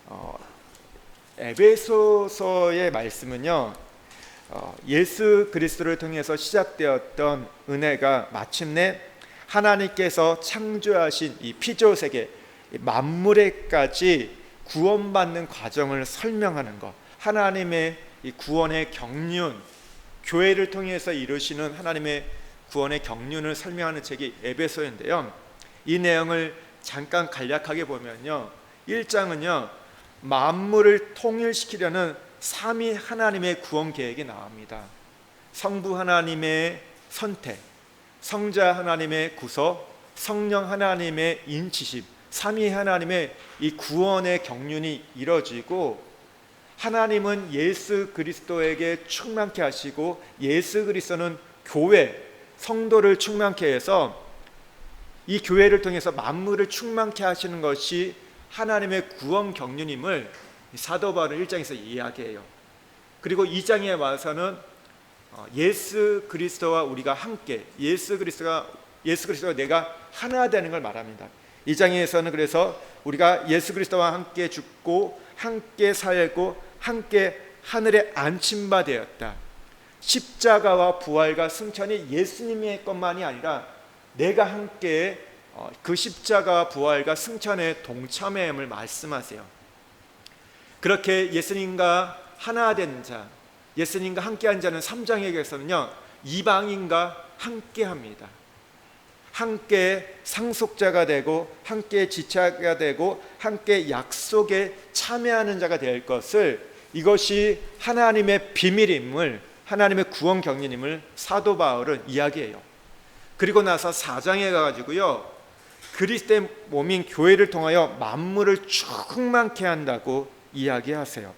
어, 에베소서의 말씀은요, 예수 그리스도를 통해서 시작되었던 은혜가 마침내 하나님께서 창조하신 이 피조 세계 만물에까지 구원받는 과정을 설명하는 것, 하나님의 이 구원의 경륜, 교회를 통해서 이루시는 하나님의 구원의 경륜을 설명하는 책이 에베소인데요. 이 내용을 잠깐 간략하게 보면요, 1장은요 만물을 통일시키려는 삼위 하나님의 구원 계획이 나옵니다. 성부 하나님의 선택, 성자 하나님의 구속, 성령 하나님의 인치심, 삼위 하나님의 이 구원의 경륜이 이뤄지고, 하나님은 예수 그리스도에게 충만케 하시고 예수 그리스도는 교회, 성도를 충만케 해서 이 교회를 통해서 만물을 충만케 하시는 것이 하나님의 구원 경륜임을 사도 바울은 1장에서 이야기해요. 그리고 2장에 와서는 예수 그리스도와 우리가 함께, 예수 그리스도와 내가 하나 되는 걸 말합니다. 2장에서는 그래서 우리가 예수 그리스도와 함께 죽고 함께 살고 함께 하늘에 안침바 되었다. 십자가와 부활과 승천이 예수님의 것만이 아니라 내가 함께 그 십자가와 부활과 승천에 동참함을 말씀하세요. 그렇게 예수님과 하나 된 자, 예수님과 함께한 자는 3장에서는요 이방인과 함께합니다. 함께 상속자가 되고 함께 지체가 되고 함께 약속에 참여하는 자가 될 것을, 이것이 하나님의 비밀임을, 하나님의 구원 경륜임을 사도 바울은 이야기해요. 그리고 나서 4장에 가가지고요 그리스도의 몸인 교회를 통하여 만물을 충만케 한다고 이야기하세요.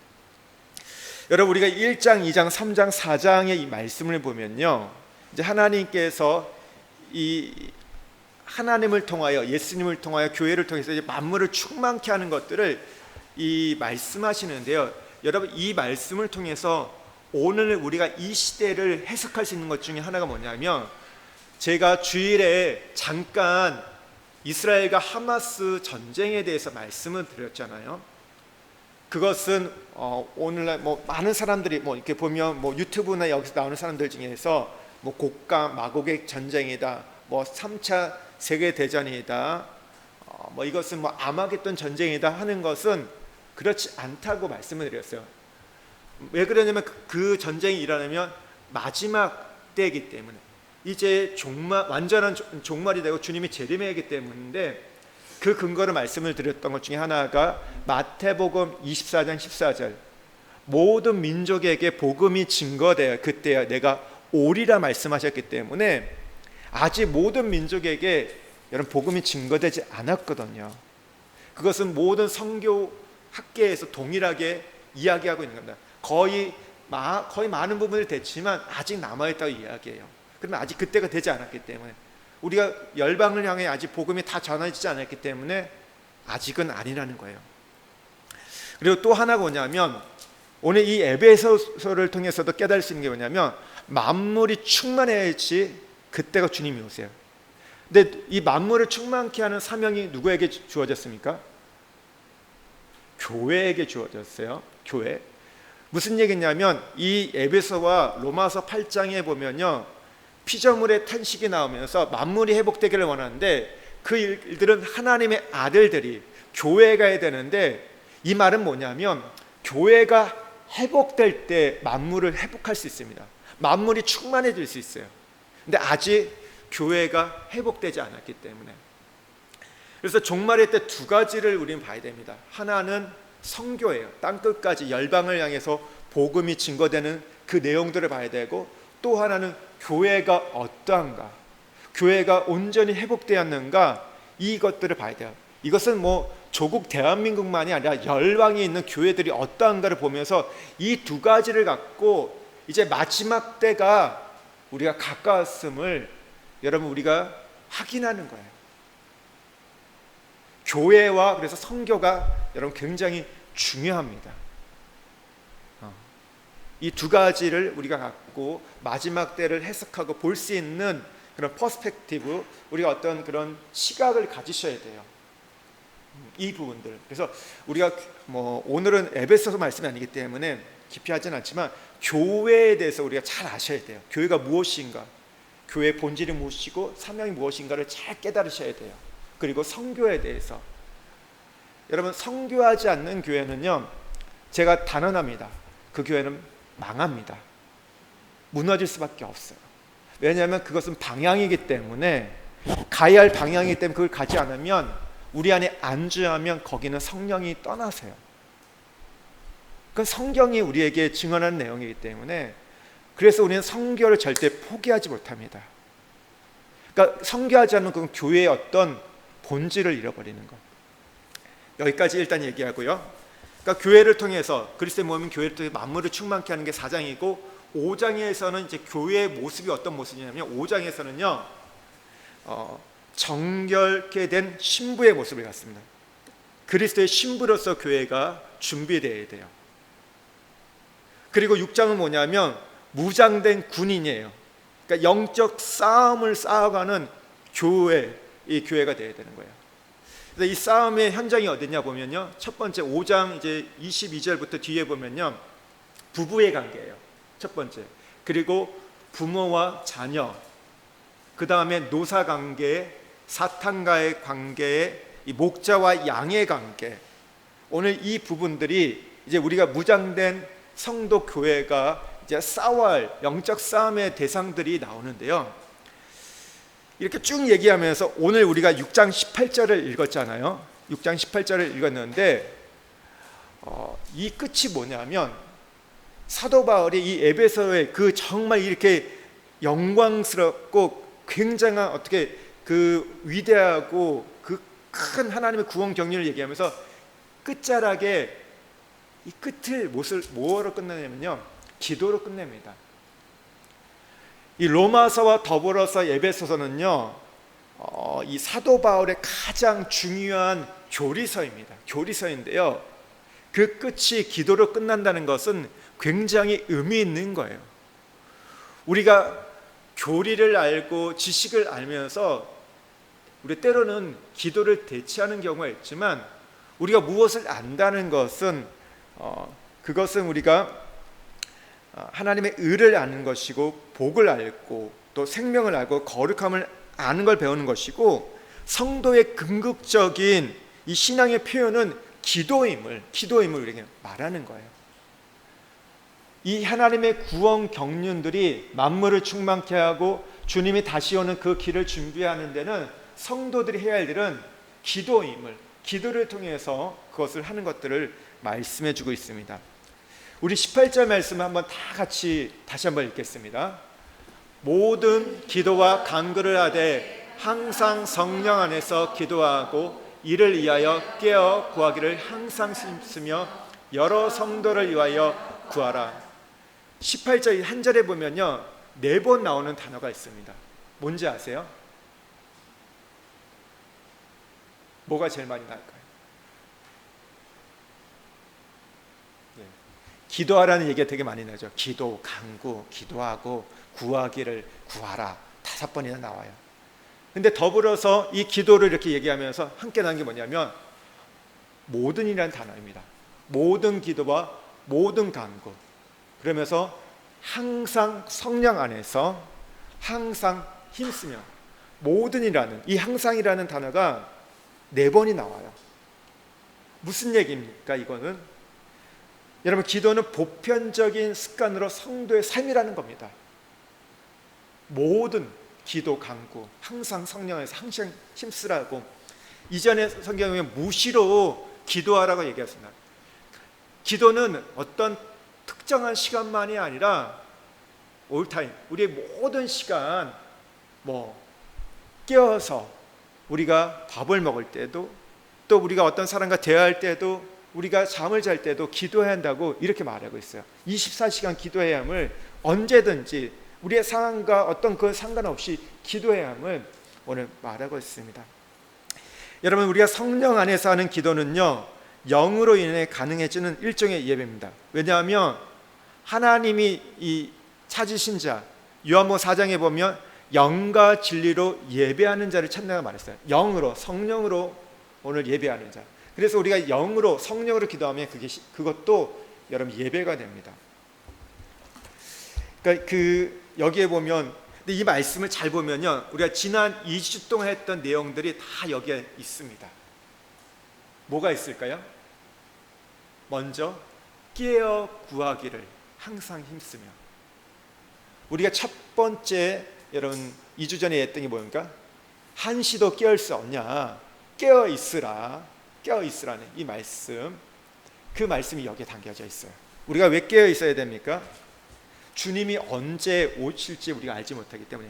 여러분, 우리가 1장, 2장, 3장, 4장의 이 말씀을 보면요, 이제 하나님께서 이 하나님을 통하여, 예수님을 통하여, 교회를 통해서 이제 만물을 충만케 하는 것들을 이 말씀하시는데요. 여러분, 이 말씀을 통해서 오늘 우리가 이 시대를 해석할 수 있는 것 중에 하나가 뭐냐면, 제가 주일에 잠깐 이스라엘과 하마스 전쟁에 대해서 말씀을 드렸잖아요. 그것은 오늘날 많은 사람들이 이렇게 보면 유튜브나 여기서 나오는 사람들 중에서 곡과 마곡의 전쟁이다, 3차 세계 대전이다, 이것은 아마겟돈 전쟁이다 하는 것은 그렇지 않다고 말씀을 드렸어요. 왜 그러냐면 그 전쟁이 일어나면 마지막 때이기 때문에, 이제 완전한 종말이 되고 주님이 재림하기 때문인데, 그 근거로 말씀을 드렸던 것 중에 하나가 마태복음 24장 14절, 모든 민족에게 복음이 증거되어 그때야 내가 오리라 말씀하셨기 때문에, 아직 모든 민족에게 여러분 복음이 증거되지 않았거든요. 그것은 모든 선교 학계에서 동일하게 이야기하고 있는 겁니다. 거의 많은 부분을 됐지만 아직 남아있다고 이야기해요. 그러면 아직 그때가 되지 않았기 때문에, 우리가 열방을 향해 아직 복음이 다 전해지지 않았기 때문에 아직은 아니라는 거예요. 그리고 또 하나가 뭐냐면, 오늘 이 에베소서를 통해서도 깨달을 수 있는 게 뭐냐면, 만물이 충만해야지 그때가 주님이 오세요. 근데 이 만물을 충만케 하는 사명이 누구에게 주어졌습니까? 교회에게 주어졌어요. 교회. 무슨 얘기냐면, 이 에베소와 로마서 8장에 보면요, 피조물의 탄식이 나오면서 만물이 회복되기를 원하는데, 그 일들은 하나님의 아들들이 교회가 해야 되는데, 이 말은 뭐냐면 교회가 회복될 때 만물을 회복할 수 있습니다. 만물이 충만해질 수 있어요. 근데 아직 교회가 회복되지 않았기 때문에, 그래서 종말의 때 두 가지를 우리는 봐야 됩니다. 하나는 선교예요. 땅끝까지 열방을 향해서 복음이 증거되는 그 내용들을 봐야 되고, 또 하나는 교회가 어떠한가, 교회가 온전히 회복되었는가, 이것들을 봐야 돼요. 이것은 조국 대한민국만이 아니라 열방에 있는 교회들이 어떠한가를 보면서 이 두 가지를 갖고 이제 마지막 때가 우리가 가까웠음을 여러분 우리가 확인하는 거예요. 교회와 그래서 선교가 여러분 굉장히 중요합니다. 이 두 가지를 우리가 갖고 마지막 때를 해석하고 볼 수 있는 그런 퍼스펙티브, 우리가 어떤 그런 시각을 가지셔야 돼요. 이 부분들. 그래서 우리가 오늘은 에베소서 말씀이 아니기 때문에 깊이 하진 않지만 교회에 대해서 우리가 잘 아셔야 돼요. 교회가 무엇인가, 교회의 본질이 무엇이고 사명이 무엇인가를 잘 깨달으셔야 돼요. 그리고 성교에 대해서, 여러분, 성교하지 않는 교회는요, 제가 단언합니다. 그 교회는 망합니다. 무너질 수밖에 없어요. 왜냐하면 그것은 방향이기 때문에, 가야 할 방향이기 때문에 그걸 가지 않으면, 우리 안에 안주하면 거기는 성령이 떠나세요. 그건 성경이 우리에게 증언하는 내용이기 때문에, 그래서 우리는 성교를 절대 포기하지 못합니다. 그러니까 성교하지 않는 그 교회의 어떤 본질을 잃어버리는 것. 여기까지 일단 얘기하고요. 그러니까 교회를 통해서, 그리스도의 몸인 교회를 통해 만물을 충만케 하는 게 4장이고, 5장에서는 이제 교회의 모습이 어떤 모습이냐면, 5장에서는요 정결케 된 신부의 모습을 갖습니다. 그리스도의 신부로서 교회가 준비되어야 돼요. 그리고 6장은 뭐냐면 무장된 군인이에요. 그러니까 영적 싸움을 싸워가는 교회, 이 교회가 되어야 되는 거예요. 그래서 이 싸움의 현장이 어디냐 보면요, 첫 번째 5장 이제 22절부터 뒤에 보면요, 부부의 관계예요. 첫 번째. 그리고 부모와 자녀, 그 다음에 노사 관계, 사탄과의 관계, 이 목자와 양의 관계. 오늘 이 부분들이 이제 우리가 무장된 성도 교회가 이제 싸워야 할 영적 싸움의 대상들이 나오는데요. 이렇게 쭉 얘기하면서 오늘 우리가 6장 18절을 읽었잖아요. 6장 18절을 읽었는데 이 끝이 뭐냐면, 사도 바울이 이 에베소의 그 정말 이렇게 영광스럽고 굉장한 어떻게 그 위대하고 그 큰 하나님의 구원 경륜을 얘기하면서 끝자락에 이 끝을 뭐로 끝내냐면요, 기도로 끝냅니다. 이 로마서와 더불어서 에베소서는요 이 사도 바울의 가장 중요한 교리서입니다. 교리서인데요, 그 끝이 기도로 끝난다는 것은 굉장히 의미 있는 거예요. 우리가 교리를 알고 지식을 알면서 우리 때로는 기도를 대체하는 경우가 있지만, 우리가 무엇을 안다는 것은 그것은 우리가 하나님의 의를 아는 것이고, 복을 알고 또 생명을 알고 거룩함을 아는 걸 배우는 것이고, 성도의 궁극적인 이 신앙의 표현은 기도임을 우리에게 말하는 거예요. 이 하나님의 구원 경륜들이 만물을 충만케 하고 주님이 다시 오는 그 길을 준비하는 데는 성도들이 해야 할 일은 기도임을, 기도를 통해서 그것을 하는 것들을 말씀해 주고 있습니다. 우리 18절 말씀을 한번 다 같이 다시 한번 읽겠습니다. 모든 기도와 간구를 하되 항상 성령 안에서 기도하고 이를 위하여 깨어 구하기를 항상 힘쓰며 여러 성도를 위하여 구하라. 18절 한 절에 보면요 4번 나오는 단어가 있습니다. 뭔지 아세요? 뭐가 제일 많이 나올까요? 기도하라는 얘기가 되게 많이 나죠. 기도, 간구, 기도하고 구하기를 구하라 5번이나 나와요. 근데 더불어서 이 기도를 이렇게 얘기하면서 함께 나온 게 뭐냐면 모든이라는 단어입니다. 모든 기도와 모든 간구. 그러면서 항상 성령 안에서 항상 힘쓰며, 모든이라는 이 항상이라는 단어가 4번이 나와요. 무슨 얘기입니까? 이거는 여러분, 기도는 보편적인 습관으로 성도의 삶이라는 겁니다. 모든 기도, 간구, 항상 성령 안에서 항상 힘쓰라고, 이전에 성경에 무시로 기도하라고 얘기했습니다. 기도는 어떤 특정한 시간만이 아니라 올타임, 우리의 모든 시간, 깨어서 우리가 밥을 먹을 때도, 또 우리가 어떤 사람과 대화할 때도, 우리가 잠을 잘 때도 기도해야 한다고 이렇게 말하고 있어요. 24시간 기도해야 함을, 언제든지 우리의 상황과 어떤 그 상관없이 기도해야 함을 오늘 말하고 있습니다. 여러분, 우리가 성령 안에서 하는 기도는요 영으로 인해 가능해지는 일종의 예배입니다. 왜냐하면 하나님이 이 찾으신 자, 요한복음 4장에 보면 영과 진리로 예배하는 자를 찾는다고 말했어요. 영으로, 성령으로 오늘 예배하는 자. 그래서 우리가 영으로 성령으로 기도하면 그것도 여러분 예배가 됩니다. 그러니까 여기에 보면 근데 이 말씀을 잘 보면요, 우리가 지난 2주 동안 했던 내용들이 다 여기에 있습니다. 뭐가 있을까요? 먼저 깨어 구하기를 항상 힘쓰며. 우리가 첫 번째 여러분 2주 전에 했던 게 뭡니까? 한시도 깨울 수 없냐? 깨어 있으라. 깨어 있으라는 이 말씀, 그 말씀이 여기에 담겨져 있어요. 우리가 왜 깨어 있어야 됩니까? 주님이 언제 오실지 우리가 알지 못하기 때문에.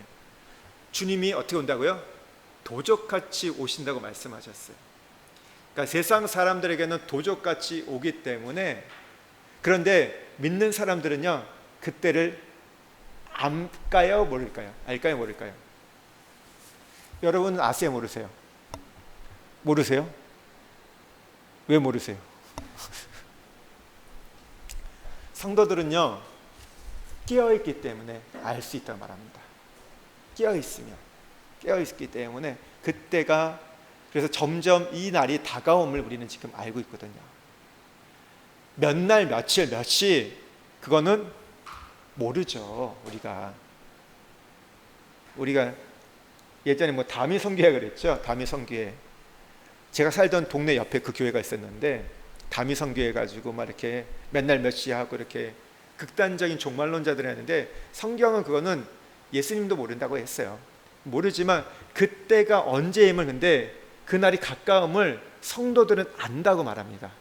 주님이 어떻게 온다고요? 도적같이 오신다고 말씀하셨어요. 그러니까 세상 사람들에게는 도적같이 오기 때문에, 그런데 믿는 사람들은요 그때를 알까요 모를까요? 알까요 모를까요? 여러분 아세요 모르세요? 모르세요? 왜 모르세요? 성도들은요 깨어있기 때문에 알 수 있다고 말합니다. 깨어있기 때문에 그때가, 그래서 점점 이 날이 다가옴을 우리는 지금 알고 있거든요. 몇 날 며칠 몇 시 그거는 모르죠. 우리가 예전에 뭐 다미 성교회 그랬죠. 다미 성교회. 제가 살던 동네 옆에 그 교회가 있었는데 다미 성교회 가지고 막 이렇게 맨날 몇 시 하고 이렇게 극단적인 종말론자들이 하는데, 성경은 그거는 예수님도 모른다고 했어요. 모르지만 그때가 언제임을, 근데 그날이 가까움을 성도들은 안다고 말합니다.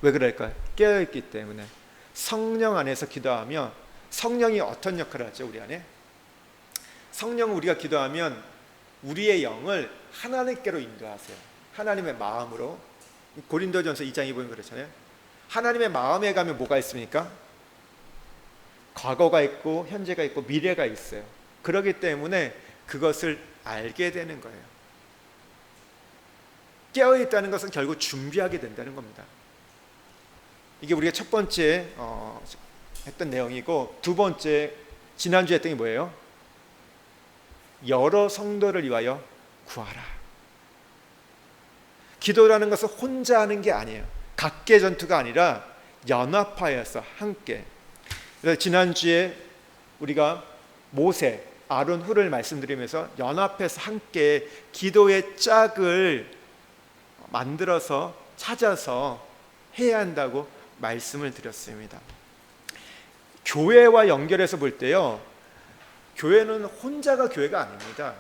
왜 그럴까요? 깨어있기 때문에. 성령 안에서 기도하며, 성령이 어떤 역할을 하죠? 우리 안에 성령은 우리가 기도하면 우리의 영을 하나님께로 인도하세요. 하나님의 마음으로. 고린도전서 2장에 보면 그렇잖아요. 하나님의 마음에 가면 뭐가 있습니까? 과거가 있고 현재가 있고 미래가 있어요. 그렇기 때문에 그것을 알게 되는 거예요. 깨어있다는 것은 결국 준비하게 된다는 겁니다. 이게 우리가 첫 번째 했던 내용이고, 두 번째 지난주에 했던 게 뭐예요? 여러 성도를 위하여 구하라. 기도라는 것은 혼자 하는 게 아니에요. 각계 전투가 아니라 연합하여서 함께. 그래서 지난주에 우리가 모세, 아론, 훌을 말씀드리면서 연합해서 함께 기도의 짝을 만들어서 찾아서 해야 한다고 말씀을 드렸습니다. 교회와 연결해서 볼 때요, 교회는 혼자가 교회가 아닙니다.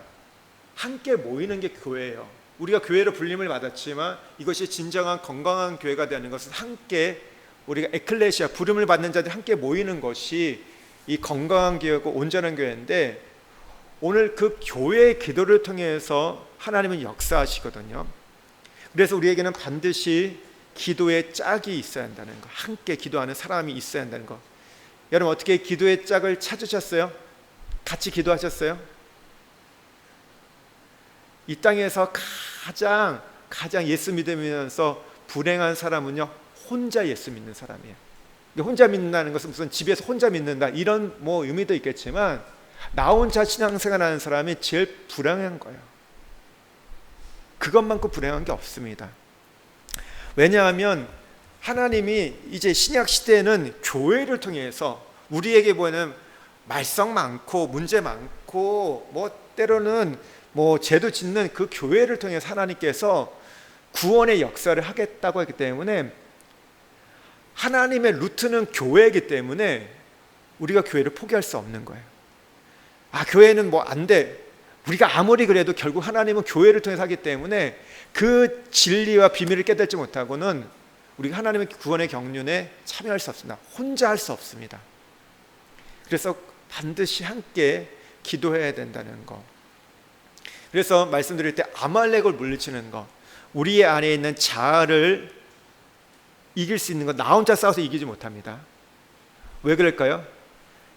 함께 모이는 게 교회예요. 우리가 교회로 불림을 받았지만 이것이 진정한 건강한 교회가 되는 것은 함께, 우리가 에클레시아, 부름을 받는 자들이 함께 모이는 것이 이 건강한 교회고 온전한 교회인데, 오늘 그 교회의 기도를 통해서 하나님은 역사하시거든요. 그래서 우리에게는 반드시 기도의 짝이 있어야 한다는 거, 함께 기도하는 사람이 있어야 한다는 거. 여러분 어떻게 기도의 짝을 찾으셨어요? 같이 기도하셨어요? 이 땅에서 가장 예수 믿으면서 불행한 사람은요, 혼자 예수 믿는 사람이에요. 혼자 믿는다는 것은 무슨 집에서 혼자 믿는다 이런 뭐 의미도 있겠지만, 나 혼자 신앙생활 하는 사람이 제일 불행한 거예요. 그것만큼 불행한 게 없습니다. 왜냐하면 하나님이 이제 신약 시대에는 교회를 통해서 우리에게 보이는 말썽 많고 문제 많고 뭐 때로는 뭐 죄도 짓는 그 교회를 통해서 하나님께서 구원의 역사를 하겠다고 했기 때문에, 하나님의 루트는 교회이기 때문에 우리가 교회를 포기할 수 없는 거예요. 교회는 뭐 안 돼. 우리가 아무리 그래도 결국 하나님은 교회를 통해서 하기 때문에 그 진리와 비밀을 깨닫지 못하고는 우리가 하나님의 구원의 경륜에 참여할 수 없습니다. 혼자 할 수 없습니다. 그래서 반드시 함께 기도해야 된다는 거. 그래서 말씀드릴 때 아말렉을 물리치는 거, 우리 안에 있는 자아를 이길 수 있는 거, 나 혼자 싸워서 이기지 못합니다. 왜 그럴까요?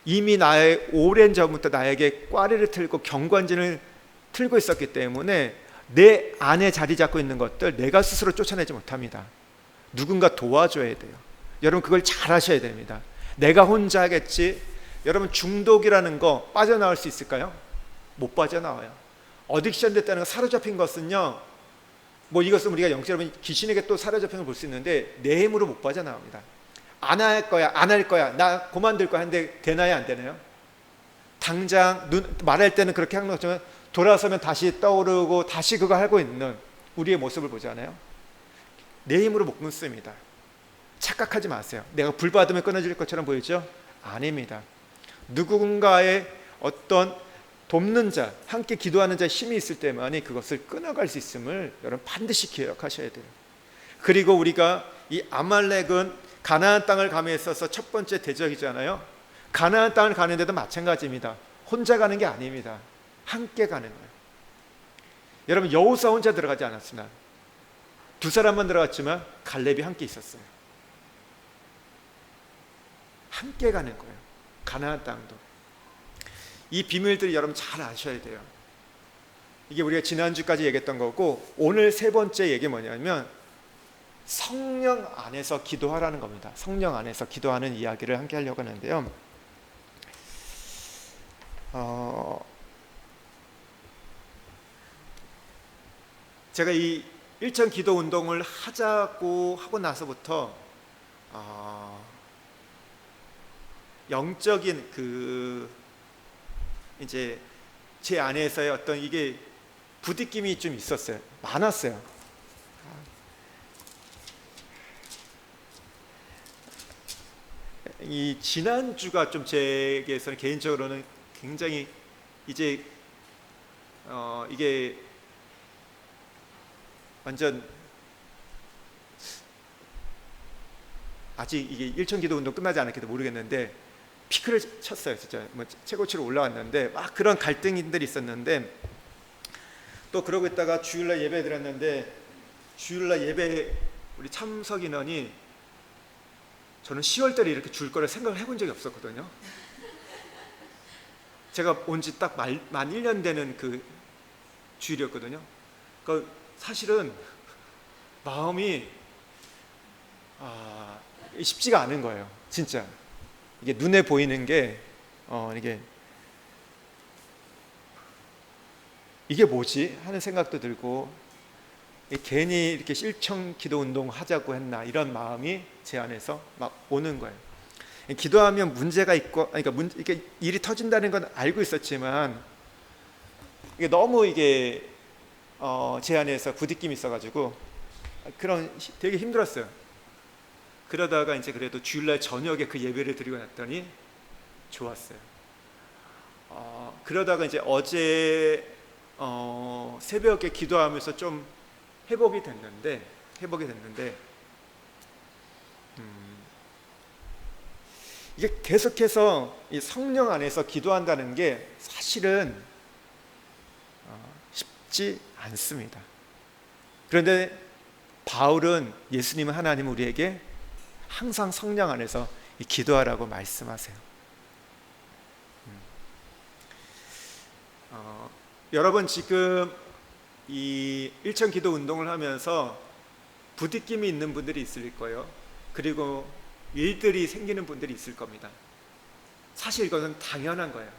이미 나의 오랜 전부터 나에게 꽈리를 틀고 경관진을 틀고 있었기 때문에 내 안에 자리 잡고 있는 것들 내가 스스로 쫓아내지 못합니다. 누군가 도와줘야 돼요. 여러분 그걸 잘 하셔야 됩니다. 내가 혼자 하겠지. 여러분 중독이라는 거 빠져나올 수 있을까요? 못 빠져나와요. 어딕션 됐다는 거, 사로잡힌 것은요, 뭐 이것은 우리가 영적으로 귀신에게 또 사로잡힌 걸 볼 수 있는데 내 힘으로 못 빠져나옵니다. 안 할 거야, 안 할 거야, 나 그만둘 거야 하는데 되나요, 안 되나요? 당장 말할 때는 그렇게 하는 것처럼 돌아서면 다시 떠오르고 다시 그거 하고 있는 우리의 모습을 보잖아요. 내 힘으로 못 끊습니다. 착각하지 마세요. 내가 불 받으면 끊어질 것처럼 보이죠? 아닙니다. 누군가의 어떤 돕는 자, 함께 기도하는 자의 힘이 있을 때만이 그것을 끊어갈 수 있음을 여러분 반드시 기억하셔야 돼요. 그리고 우리가 이 아말렉은 가나안 땅을 감에 있어서 첫 번째 대적이잖아요. 가나안 땅을 가는데도 마찬가지입니다. 혼자 가는 게 아닙니다. 함께 가는 거예요. 여러분 여호수아 혼자 들어가지 않았으나 두 사람만 들어갔지만 갈렙이 함께 있었어요. 함께 가는 거예요. 가나안 땅도. 이 비밀들을 여러분 잘 아셔야 돼요. 이게 우리가 지난주까지 얘기했던 거고 오늘 세 번째 얘기 뭐냐면 성령 안에서 기도하라는 겁니다. 성령 안에서 기도하는 이야기를 함께 하려고 하는데요. 제가 이 일천 기도 운동을 하자고 하고 나서부터 영적인 이제 제 안에서의 어떤 이게 부딪힘이 좀 있었어요. 많았어요. 이 지난주가 좀 제게서는 개인적으로는 굉장히 이제 이게 완전 아직 이게 일천기도 운동 끝나지 않았기도 모르겠는데 피크를 쳤어요. 진짜 뭐 최고치로 올라왔는데 막 그런 갈등들이 있었는데 또 그러고 있다가 주일날 예배 드렸는데 주일날 예배 우리 참석 인원이 저는 10월달에 이렇게 줄 거를 생각을 해본 적이 없었거든요. 제가 온 지 딱 만 1년 되는 그 주일이었거든요. 그러니까 사실은 마음이 쉽지가 않은 거예요. 진짜 이게 눈에 보이는 게 이게 뭐지 하는 생각도 들고 괜히 이렇게 실천 기도 운동 하자고 했나 이런 마음이 제 안에서 막 오는 거예요. 기도하면 문제가 있고, 그러니까 이게 일이 터진다는 건 알고 있었지만 이게 너무 이게 제 안에서 부딪힘이 있어가지고 되게 힘들었어요. 그러다가 이제 그래도 주일날 저녁에 그 예배를 드리고 났더니 좋았어요. 그러다가 이제 어제 새벽에 기도하면서 좀 회복이 됐는데 이게 계속해서 이 성령 안에서 기도한다는 게 사실은 쉽지 않습니다. 그런데 바울은 예수님은 하나님 우리에게 항상 성령 안에서 기도하라고 말씀하세요. 여러분 지금 이 일천 기도 운동을 하면서 부딪힘이 있는 분들이 있을 거예요. 그리고 일들이 생기는 분들이 있을 겁니다. 사실 이것은 당연한 거예요.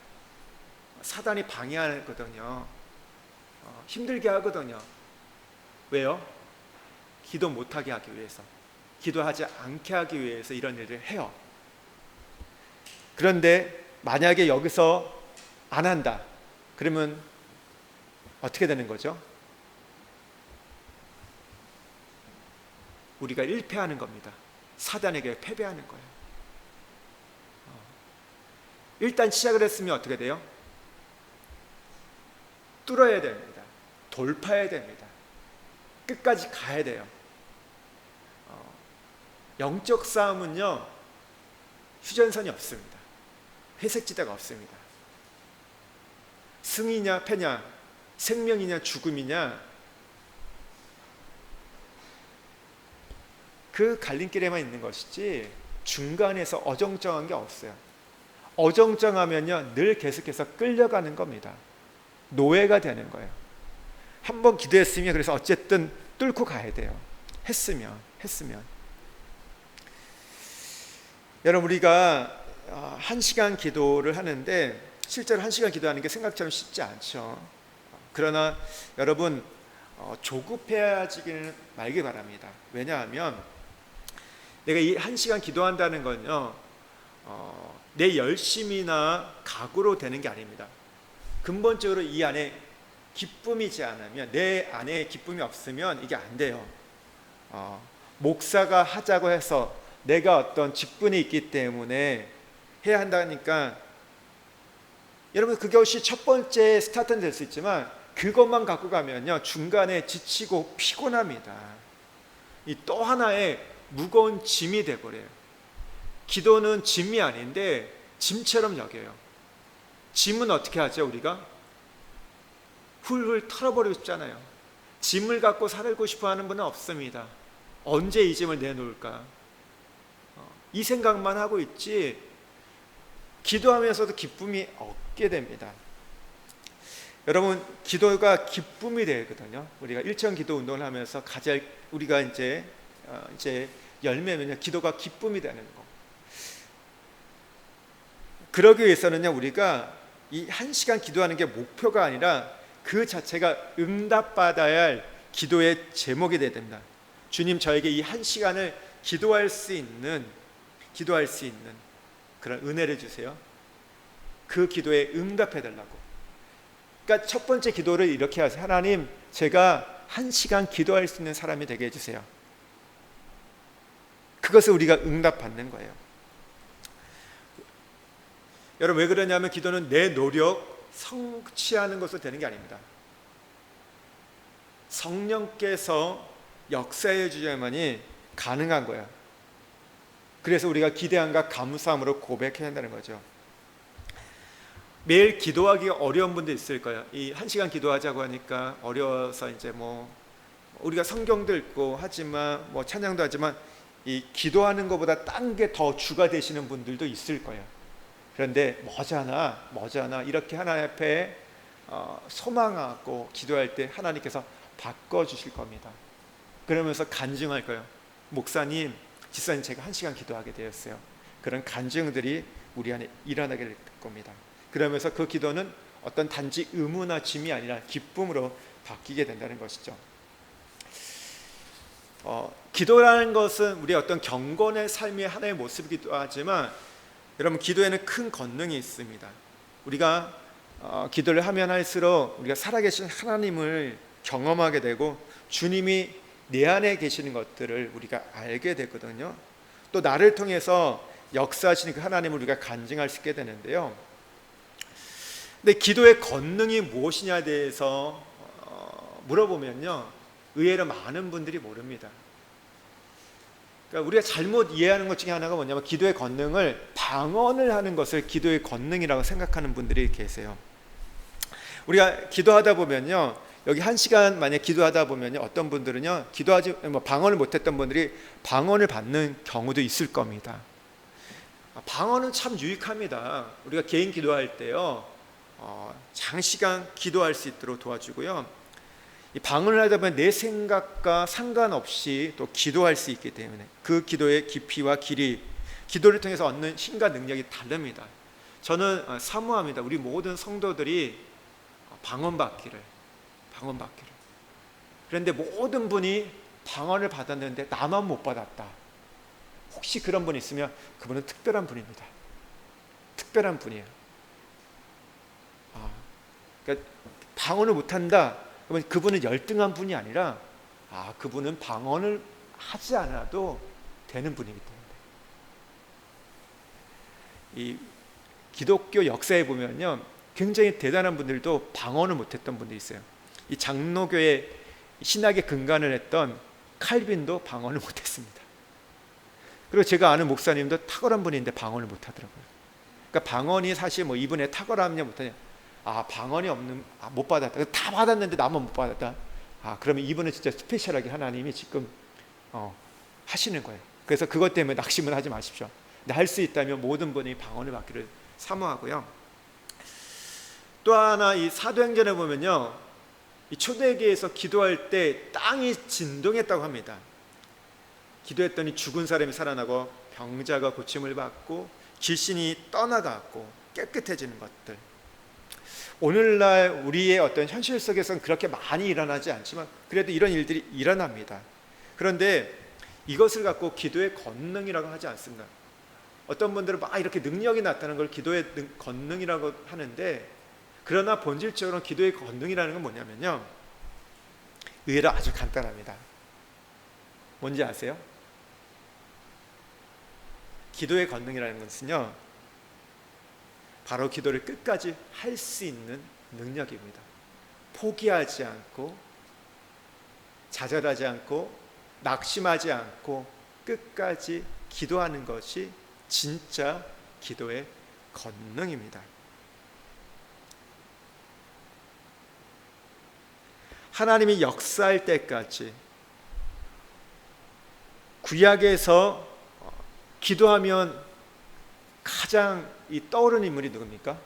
사단이 방해하거든요. 힘들게 하거든요. 왜요? 기도 못하게 하기 위해서, 기도하지 않게 하기 위해서 이런 일을 해요. 그런데 만약에 여기서 안 한다 그러면 어떻게 되는 거죠? 우리가 일패하는 겁니다. 사단에게 패배하는 거예요. 일단 시작을 했으면 어떻게 돼요? 뚫어야 됩니다. 돌파해야 됩니다. 끝까지 가야 돼요. 영적 싸움은요 휴전선이 없습니다. 회색지대가 없습니다. 승이냐 패냐, 생명이냐 죽음이냐, 그 갈림길에만 있는 것이지 중간에서 어정쩡한 게 없어요. 어정쩡하면요 늘 계속해서 끌려가는 겁니다. 노예가 되는 거예요. 한번 기도했으면 그래서 어쨌든 뚫고 가야 돼요. 했으면 여러분 우리가 1시간 기도를 하는데 실제로 1시간 기도하는 게 생각처럼 쉽지 않죠. 그러나 여러분 조급해지기는 말기 바랍니다. 왜냐하면 내가 이 1시간 기도한다는 건요, 내 열심이나 각오로 되는 게 아닙니다. 근본적으로 이 안에 기쁨이지 않으면, 내 안에 기쁨이 없으면 이게 안 돼요. 목사가 하자고 해서 내가 어떤 직분이 있기 때문에 해야 한다니까, 여러분 그것이 첫 번째 스타트는 될 수 있지만 그것만 갖고 가면요 중간에 지치고 피곤합니다. 이 또 하나의 무거운 짐이 돼버려요. 기도는 짐이 아닌데 짐처럼 여겨요. 짐은 어떻게 하죠? 우리가 훌훌 털어버리고 싶잖아요. 짐을 갖고 살고 싶어 하는 분은 없습니다. 언제 이 짐을 내놓을까? 이 생각만 하고 있지 기도하면서도 기쁨이 없게 됩니다. 여러분 기도가 기쁨이 되거든요. 우리가 일천 기도 운동을 하면서 가장 우리가 이제 열매면요 기도가 기쁨이 되는 거. 그러기 위해서는요 우리가 이 1시간 기도하는 게 목표가 아니라 그 자체가 응답받아야 할 기도의 제목이 되어야 됩니다. 주님 저에게 이 1시간을 기도할 수 있는 그런 은혜를 주세요. 그 기도에 응답해 달라고. 그러니까 첫 번째 기도를 이렇게 하세요. 하나님 제가 1시간 기도할 수 있는 사람이 되게 해주세요. 그것을 우리가 응답받는 거예요. 여러분 왜 그러냐면 기도는 내 노력 성취하는 것으로 되는 게 아닙니다. 성령께서 역사해 주셔야만이 가능한 거야. 그래서 우리가 기대함과 감사함으로 고백해야 한다는 거죠. 매일 기도하기 어려운 분도 있을 거예요. 이 1시간 기도하자고 하니까 어려워서 이제 우리가 성경도 읽고 하지만 찬양도 하지만 이 기도하는 것보다 딴 게 더 주가 되시는 분들도 있을 거예요. 그런데 머지않아 이렇게 하나님 앞에 소망하고 기도할 때 하나님께서 바꿔주실 겁니다. 그러면서 간증할 거예요. 목사님, 집사님 제가 1시간 기도하게 되었어요. 그런 간증들이 우리 안에 일어나게 될 겁니다. 그러면서 그 기도는 어떤 단지 의무나 짐이 아니라 기쁨으로 바뀌게 된다는 것이죠. 기도라는 것은 우리의 어떤 경건의 삶의 하나의 모습이기도 하지만 여러분 기도에는 큰 권능이 있습니다. 우리가 기도를 하면 할수록 우리가 살아계신 하나님을 경험하게 되고 주님이 내 안에 계시는 것들을 우리가 알게 되거든요. 또 나를 통해서 역사하시는 그 하나님을 우리가 간증할 수 있게 되는데요. 근데 기도의 권능이 무엇이냐에 대해서 물어보면요 의외로 많은 분들이 모릅니다. 그러니까 우리가 잘못 이해하는 것 중에 하나가 뭐냐면 기도의 권능을 방언을 하는 것을 기도의 권능이라고 생각하는 분들이 계세요. 우리가 기도하다 보면요 여기 1시간 만약 기도하다 보면요 어떤 분들은요 기도하지 방언을 못했던 분들이 방언을 받는 경우도 있을 겁니다. 방언은 참 유익합니다. 우리가 개인 기도할 때요 장시간 기도할 수 있도록 도와주고요. 이 방언을 하다 보면 내 생각과 상관없이 또 기도할 수 있기 때문에 그 기도의 깊이와 길이 기도를 통해서 얻는 힘과 능력이 다릅니다. 저는 사모합니다. 우리 모든 성도들이 방언 받기를. 그런데 모든 분이 방언을 받았는데 나만 못 받았다. 혹시 그런 분 있으면 그분은 특별한 분입니다. 특별한 분이에요. 그러니까 방언을 못한다. 그러면 그분은 열등한 분이 아니라 그분은 방언을 하지 않아도 되는 분이기 때문에 이 기독교 역사에 보면요 굉장히 대단한 분들도 방언을 못했던 분들이 있어요. 이 장로교의 신학의 근간을 했던 칼빈도 방언을 못했습니다. 그리고 제가 아는 목사님도 탁월한 분인데 방언을 못하더라고요. 그러니까 방언이 사실 이분의 탁월함이냐 못하냐 방언이 없는 못 받았다. 다 받았는데 나만 못 받았다. 그러면 이분은 진짜 스페셜하게 하나님이 지금 하시는 거예요. 그래서 그것 때문에 낙심을 하지 마십시오. 근데 할 수 있다면 모든 분이 방언을 받기를 사모하고요. 또 하나 이 사도행전에 보면요, 이 초대교회에서 기도할 때 땅이 진동했다고 합니다. 기도했더니 죽은 사람이 살아나고 병자가 고침을 받고 귀신이 떠나갔고 깨끗해지는 것들. 오늘날 우리의 어떤 현실 속에서는 그렇게 많이 일어나지 않지만 그래도 이런 일들이 일어납니다. 그런데 이것을 갖고 기도의 권능이라고 하지 않습니다. 어떤 분들은 막 이렇게 능력이 나타나는 걸 기도의 권능이라고 하는데, 그러나 본질적으로 기도의 권능이라는 건 뭐냐면요, 의외로 아주 간단합니다. 뭔지 아세요? 기도의 권능이라는 것은요, 바로 기도를 끝까지 할 수 있는 능력입니다. 포기하지 않고, 좌절하지 않고, 낙심하지 않고 끝까지 기도하는 것이 진짜 기도의 권능입니다. 하나님이 역사할 때까지, 구약에서 기도하면 가장 떠오르는 인물이 누굽니까?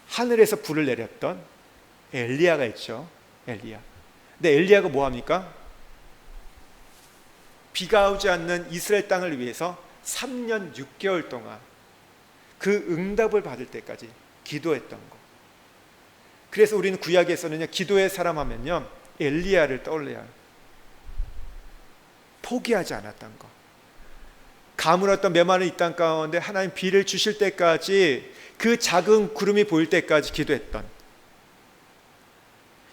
하늘에서 불을 내렸던 엘리야가 있죠. 엘리야. 근데 엘리야가 뭐합니까? 비가 오지 않는 이스라엘 땅을 위해서 3년 6개월 동안 그 응답을 받을 때까지 기도했던 거. 그래서 우리는 구약에서는요, 기도의 사람 하면요, 엘리야를 떠올려야 해요. 포기하지 않았던 거. 가물었던 메마른 이 땅 가운데 하나님 비를 주실 때까지, 그 작은 구름이 보일 때까지 기도했던,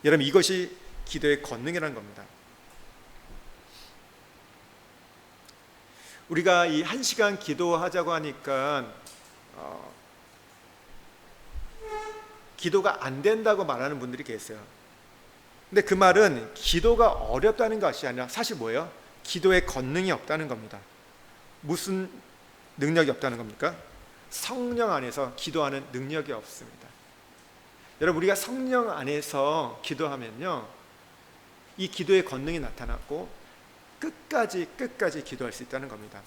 여러분, 이것이 기도의 권능이라는 겁니다. 우리가 이 1시간 기도하자고 하니까 기도가 안 된다고 말하는 분들이 계세요. 근데 그 말은 기도가 어렵다는 것이 아니라 사실 뭐예요? 기도의 권능이 없다는 겁니다. 무슨 능력이 없다는 겁니까? 성령 안에서 기도하는 능력이 없습니다. 여러분, 우리가 성령 안에서 기도하면요, 이 기도의 권능이 나타났고 끝까지 기도할 수 있다는 겁니다.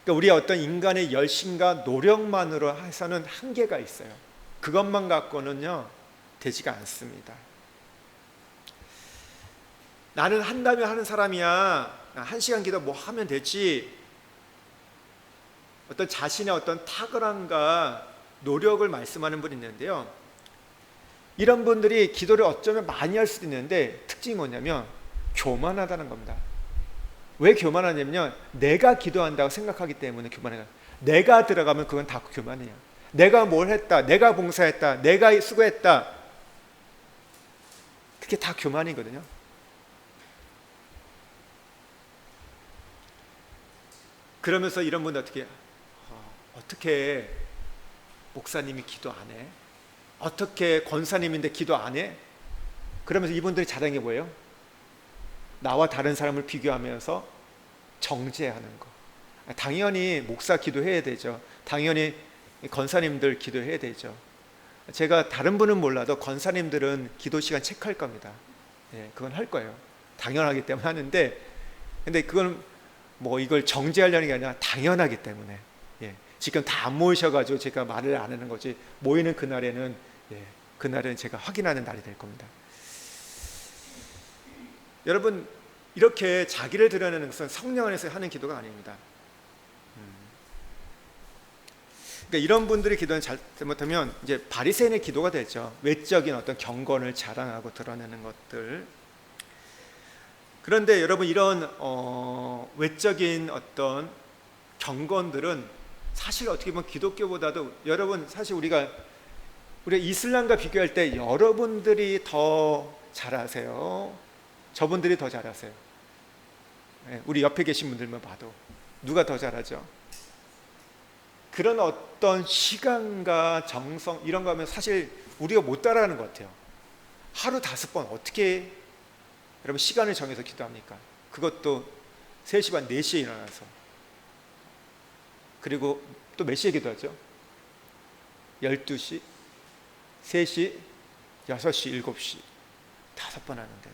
그러니까 우리의 어떤 인간의 열심과 노력만으로 해서는 한계가 있어요. 그것만 갖고는요, 되지가 않습니다. 나는 한다면 하는 사람이야, 1시간 기도 뭐 하면 되지, 어떤 자신의 어떤 탁월함과 노력을 말씀하는 분이 있는데요, 이런 분들이 기도를 어쩌면 많이 할 수도 있는데 특징이 뭐냐면 교만하다는 겁니다. 왜 교만하냐면요, 내가 기도한다고 생각하기 때문에 교만해요. 내가 들어가면 그건 다 교만이에요. 내가 뭘 했다, 내가 봉사했다, 내가 수고했다, 그게 다 교만이거든요. 그러면서 이런 분들 어떻게 목사님이 기도 안 해? 어떻게 권사님인데 기도 안 해? 그러면서 이분들이 잘하는 게 뭐예요? 나와 다른 사람을 비교하면서 정죄하는 거. 당연히 목사 기도해야 되죠. 당연히 권사님들 기도해야 되죠. 제가 다른 분은 몰라도 권사님들은 기도 시간 체크할 겁니다. 예, 그건 할 거예요. 당연하기 때문에 하는데, 근데 그건 뭐 이걸 정죄하려는 게 아니라 당연하기 때문에, 예, 지금 다 안 모이셔가지고 제가 말을 안 하는 거지, 모이는 그날에는, 예, 그날은 제가 확인하는 날이 될 겁니다. 여러분, 이렇게 자기를 드러내는 것은 성령 안에서 하는 기도가 아닙니다. 그러니까 이런 분들이 기도는 잘못하면 이제 바리새인의 기도가 되죠. 외적인 어떤 경건을 자랑하고 드러내는 것들. 그런데 여러분, 이런 외적인 어떤 경건들은 사실 어떻게 보면 기독교보다도, 여러분, 사실 우리가 이슬람과 비교할 때 여러분들이 더 잘하세요? 저분들이 더 잘하세요? 우리 옆에 계신 분들만 봐도 누가 더 잘하죠? 그런 어떤 시간과 정성 이런 거 하면 사실 우리가 못 따라가는 것 같아요. 하루 5번 어떻게 여러분 시간을 정해서 기도합니까? 그것도 3시 반 4시에 일어나서. 그리고 또 몇 시에 기도하죠? 12시, 3시, 6시, 7시 5번 하는데,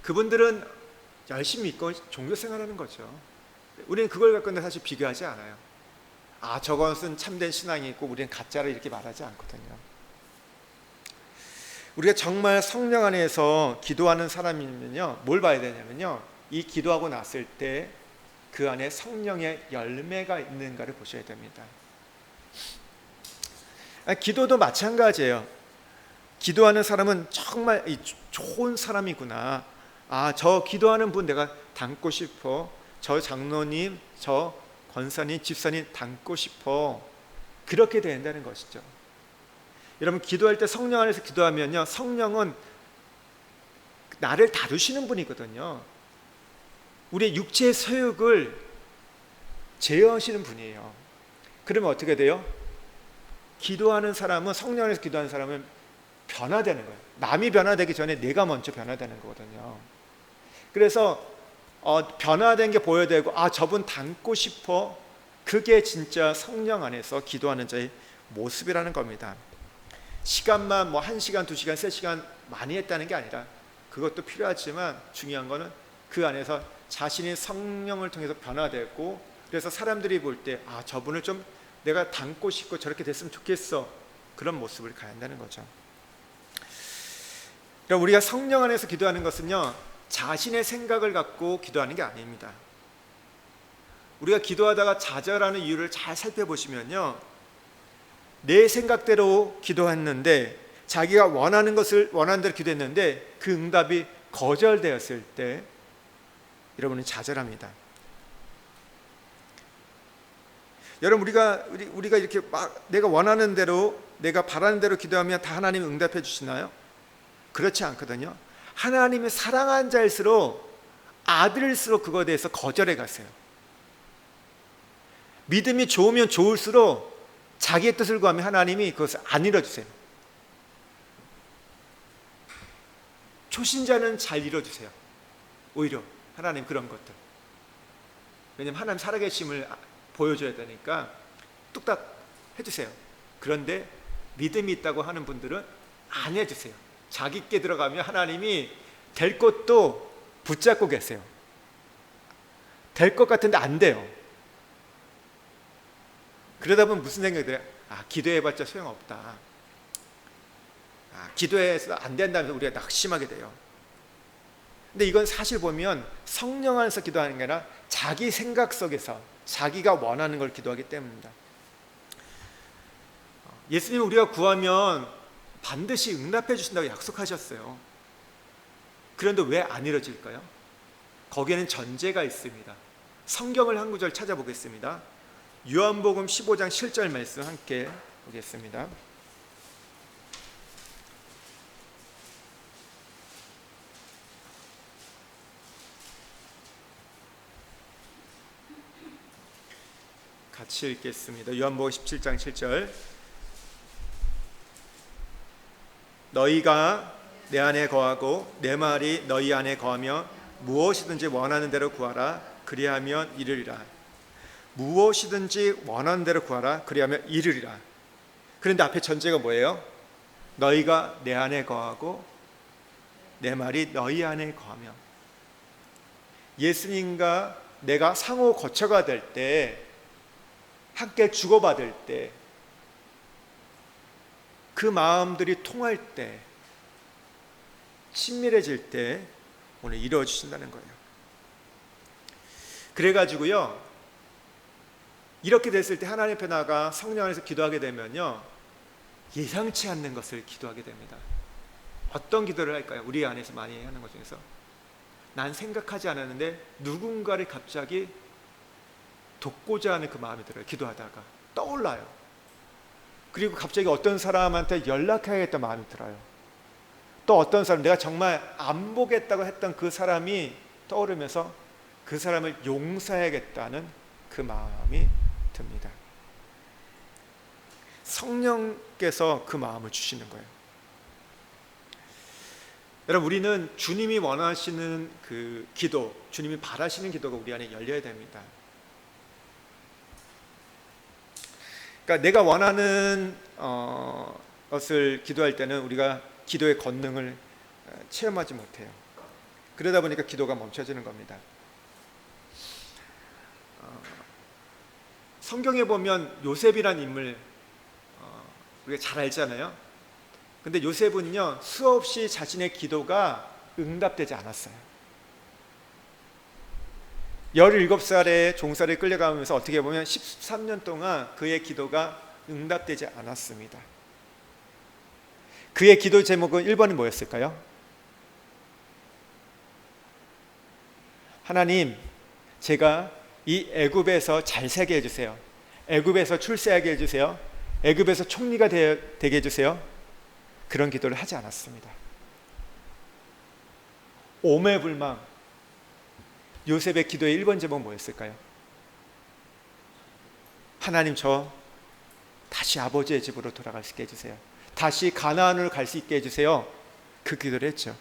그분들은 열심히 믿고 종교생활하는 거죠. 우리는 그걸 갖고는 사실 비교하지 않아요. 저것은 참된 신앙이 있고 우리는 가짜를 이렇게 말하지 않거든요. 우리가 정말 성령 안에서 기도하는 사람이면요, 뭘 봐야 되냐면요, 이 기도하고 났을 때 그 안에 성령의 열매가 있는가를 보셔야 됩니다. 기도도 마찬가지예요. 기도하는 사람은 정말 좋은 사람이구나. 저 기도하는 분 내가 닮고 싶어. 저 장로님, 저 권사님, 집사님 닮고 싶어. 그렇게 된다는 것이죠. 여러분, 기도할 때 성령 안에서 기도하면요, 성령은 나를 다루시는 분이거든요. 우리의 육체의 소욕을 제어하시는 분이에요. 그러면 어떻게 돼요? 기도하는 사람은, 성령 안에서 기도하는 사람은 변화되는 거예요. 남이 변화되기 전에 내가 먼저 변화되는 거거든요. 그래서 변화된 게 보여야 되고, 저분 닮고 싶어. 그게 진짜 성령 안에서 기도하는 자의 모습이라는 겁니다. 시간만 1시간, 2시간, 3시간 많이 했다는 게 아니라, 그것도 필요하지만 중요한 거는 그 안에서 자신이 성령을 통해서 변화되고, 그래서 사람들이 볼 때 저분을 좀 내가 닮고 싶고 저렇게 됐으면 좋겠어. 그런 모습을 가야 한다는 거죠. 그러니까 우리가 성령 안에서 기도하는 것은요, 자신의 생각을 갖고 기도하는 게 아닙니다. 우리가 기도하다가 좌절하는 이유를 잘 살펴보시면요, 내 생각대로 기도했는데, 자기가 원하는 것을 원하는 대로 기도했는데 그 응답이 거절되었을 때 여러분은 좌절합니다. 여러분, 우리가 이렇게 막 내가 원하는 대로, 내가 바라는 대로 기도하면 다 하나님이 응답해 주시나요? 그렇지 않거든요. 하나님이 사랑한 자일수록, 아들일수록 그거에 대해서 거절해 가세요. 믿음이 좋으면 좋을수록 자기의 뜻을 구하면 하나님이 그것을 안 이뤄주세요. 초신자는 잘 이뤄주세요. 오히려 하나님 그런 것들. 왜냐하면 하나님 살아계심을 보여줘야 되니까 뚝딱 해주세요. 그런데 믿음이 있다고 하는 분들은 안 해주세요. 자기께 들어가면 하나님이 될 것도 붙잡고 계세요. 될 것 같은데 안 돼요. 그러다 보면 무슨 생각이 들어요? 기도해봤자 소용없다. 기도해서 안 된다면서 우리가 낙심하게 돼요. 근데 이건 사실 보면 성령 안에서 기도하는 게 아니라 자기 생각 속에서 자기가 원하는 걸 기도하기 때문입니다. 예수님은 우리가 구하면 반드시 응답해 주신다고 약속하셨어요. 그런데 왜 안 이루어질까요? 거기에는 전제가 있습니다. 성경을 한 구절 찾아보겠습니다. 요한복음 15장 7절 말씀 함께 보겠습니다. 같이 읽겠습니다. 요한복음 17장 7절. 너희가 내 안에 거하고 내 말이 너희 안에 거하며 무엇이든지 원하는 대로 구하라. 그리하면 이르리라. 무엇이든지 원하는 대로 구하라. 그리하면 이르리라. 그런데 앞에 전제가 뭐예요? 너희가 내 안에 거하고 내 말이 너희 안에 거하며. 예수님과 내가 상호 거처가 될 때, 함께 주고받을 때, 그 마음들이 통할 때, 친밀해질 때 오늘 이루어지신다는 거예요. 그래가지고요, 이렇게 됐을 때 하나님 앞에 나가 성령 안에서 기도하게 되면요, 예상치 않는 것을 기도하게 됩니다. 어떤 기도를 할까요? 우리 안에서 많이 하는 것 중에서 난 생각하지 않았는데 누군가를 갑자기 돕고자 하는 그 마음이 들어요. 기도하다가 떠올라요. 그리고 갑자기 어떤 사람한테 연락해야겠다 마음이 들어요. 또 어떤 사람, 내가 정말 안 보겠다고 했던 그 사람이 떠오르면서 그 사람을 용서해야겠다는 그 마음이 듭니다. 성령께서 그 마음을 주시는 거예요. 여러분, 우리는 주님이 원하시는 그 기도, 주님이 바라시는 기도가 우리 안에 열려야 됩니다. 그러니까 내가 원하는 것을 기도할 때는 우리가 기도의 권능을 체험하지 못해요. 그러다 보니까 기도가 멈춰지는 겁니다. 성경에 보면 요셉이란 인물 우리가 잘 알잖아요. 근데 요셉은요, 수없이 자신의 기도가 응답되지 않았어요. 17살에 종살이 끌려가면서 어떻게 보면 13년 동안 그의 기도가 응답되지 않았습니다. 그의 기도 제목은 1번이 뭐였을까요? 하나님, 제가 이 애굽에서 잘 살게 해주세요. 애굽에서 출세하게 해주세요. 애굽에서 총리가 되게 해주세요. 그런 기도를 하지 않았습니다. 오매불망 요셉의 기도의 1번 제목은 뭐였을까요? 하나님, 저 다시 아버지의 집으로 돌아갈 수 있게 해주세요. 다시 가나안으로 갈 수 있게 해주세요. 그 기도를 했죠.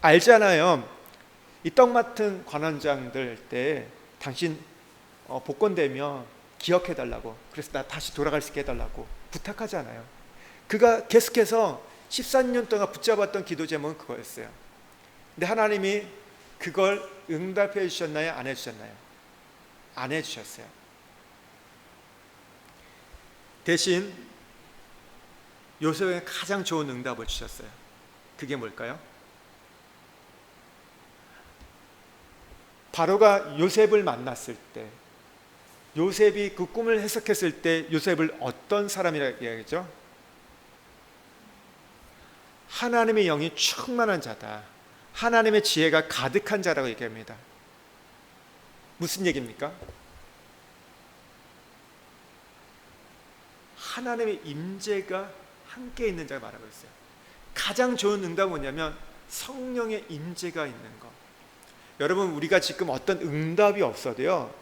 알잖아요. 이 떡 맡은 관원장들 때 당신 복권되면 기억해달라고, 그래서 나 다시 돌아갈 수 있게 해달라고 부탁하잖아요. 그가 계속해서 14년 동안 붙잡았던 기도 제목은 그거였어요. 근데 하나님이 그걸 응답해 주셨나요? 안 해주셨나요? 안 해주셨어요. 대신 요셉에게 가장 좋은 응답을 주셨어요. 그게 뭘까요? 바로가 요셉을 만났을 때, 요셉이 그 꿈을 해석했을 때 요셉을 어떤 사람이라고 이야기하죠? 하나님의 영이 충만한 자다, 하나님의 지혜가 가득한 자라고 얘기합니다. 무슨 얘기입니까? 하나님의 임재가 함께 있는 자가 말하고 있어요. 가장 좋은 응답은 뭐냐면 성령의 임재가 있는 것. 여러분, 우리가 지금 어떤 응답이 없어도요,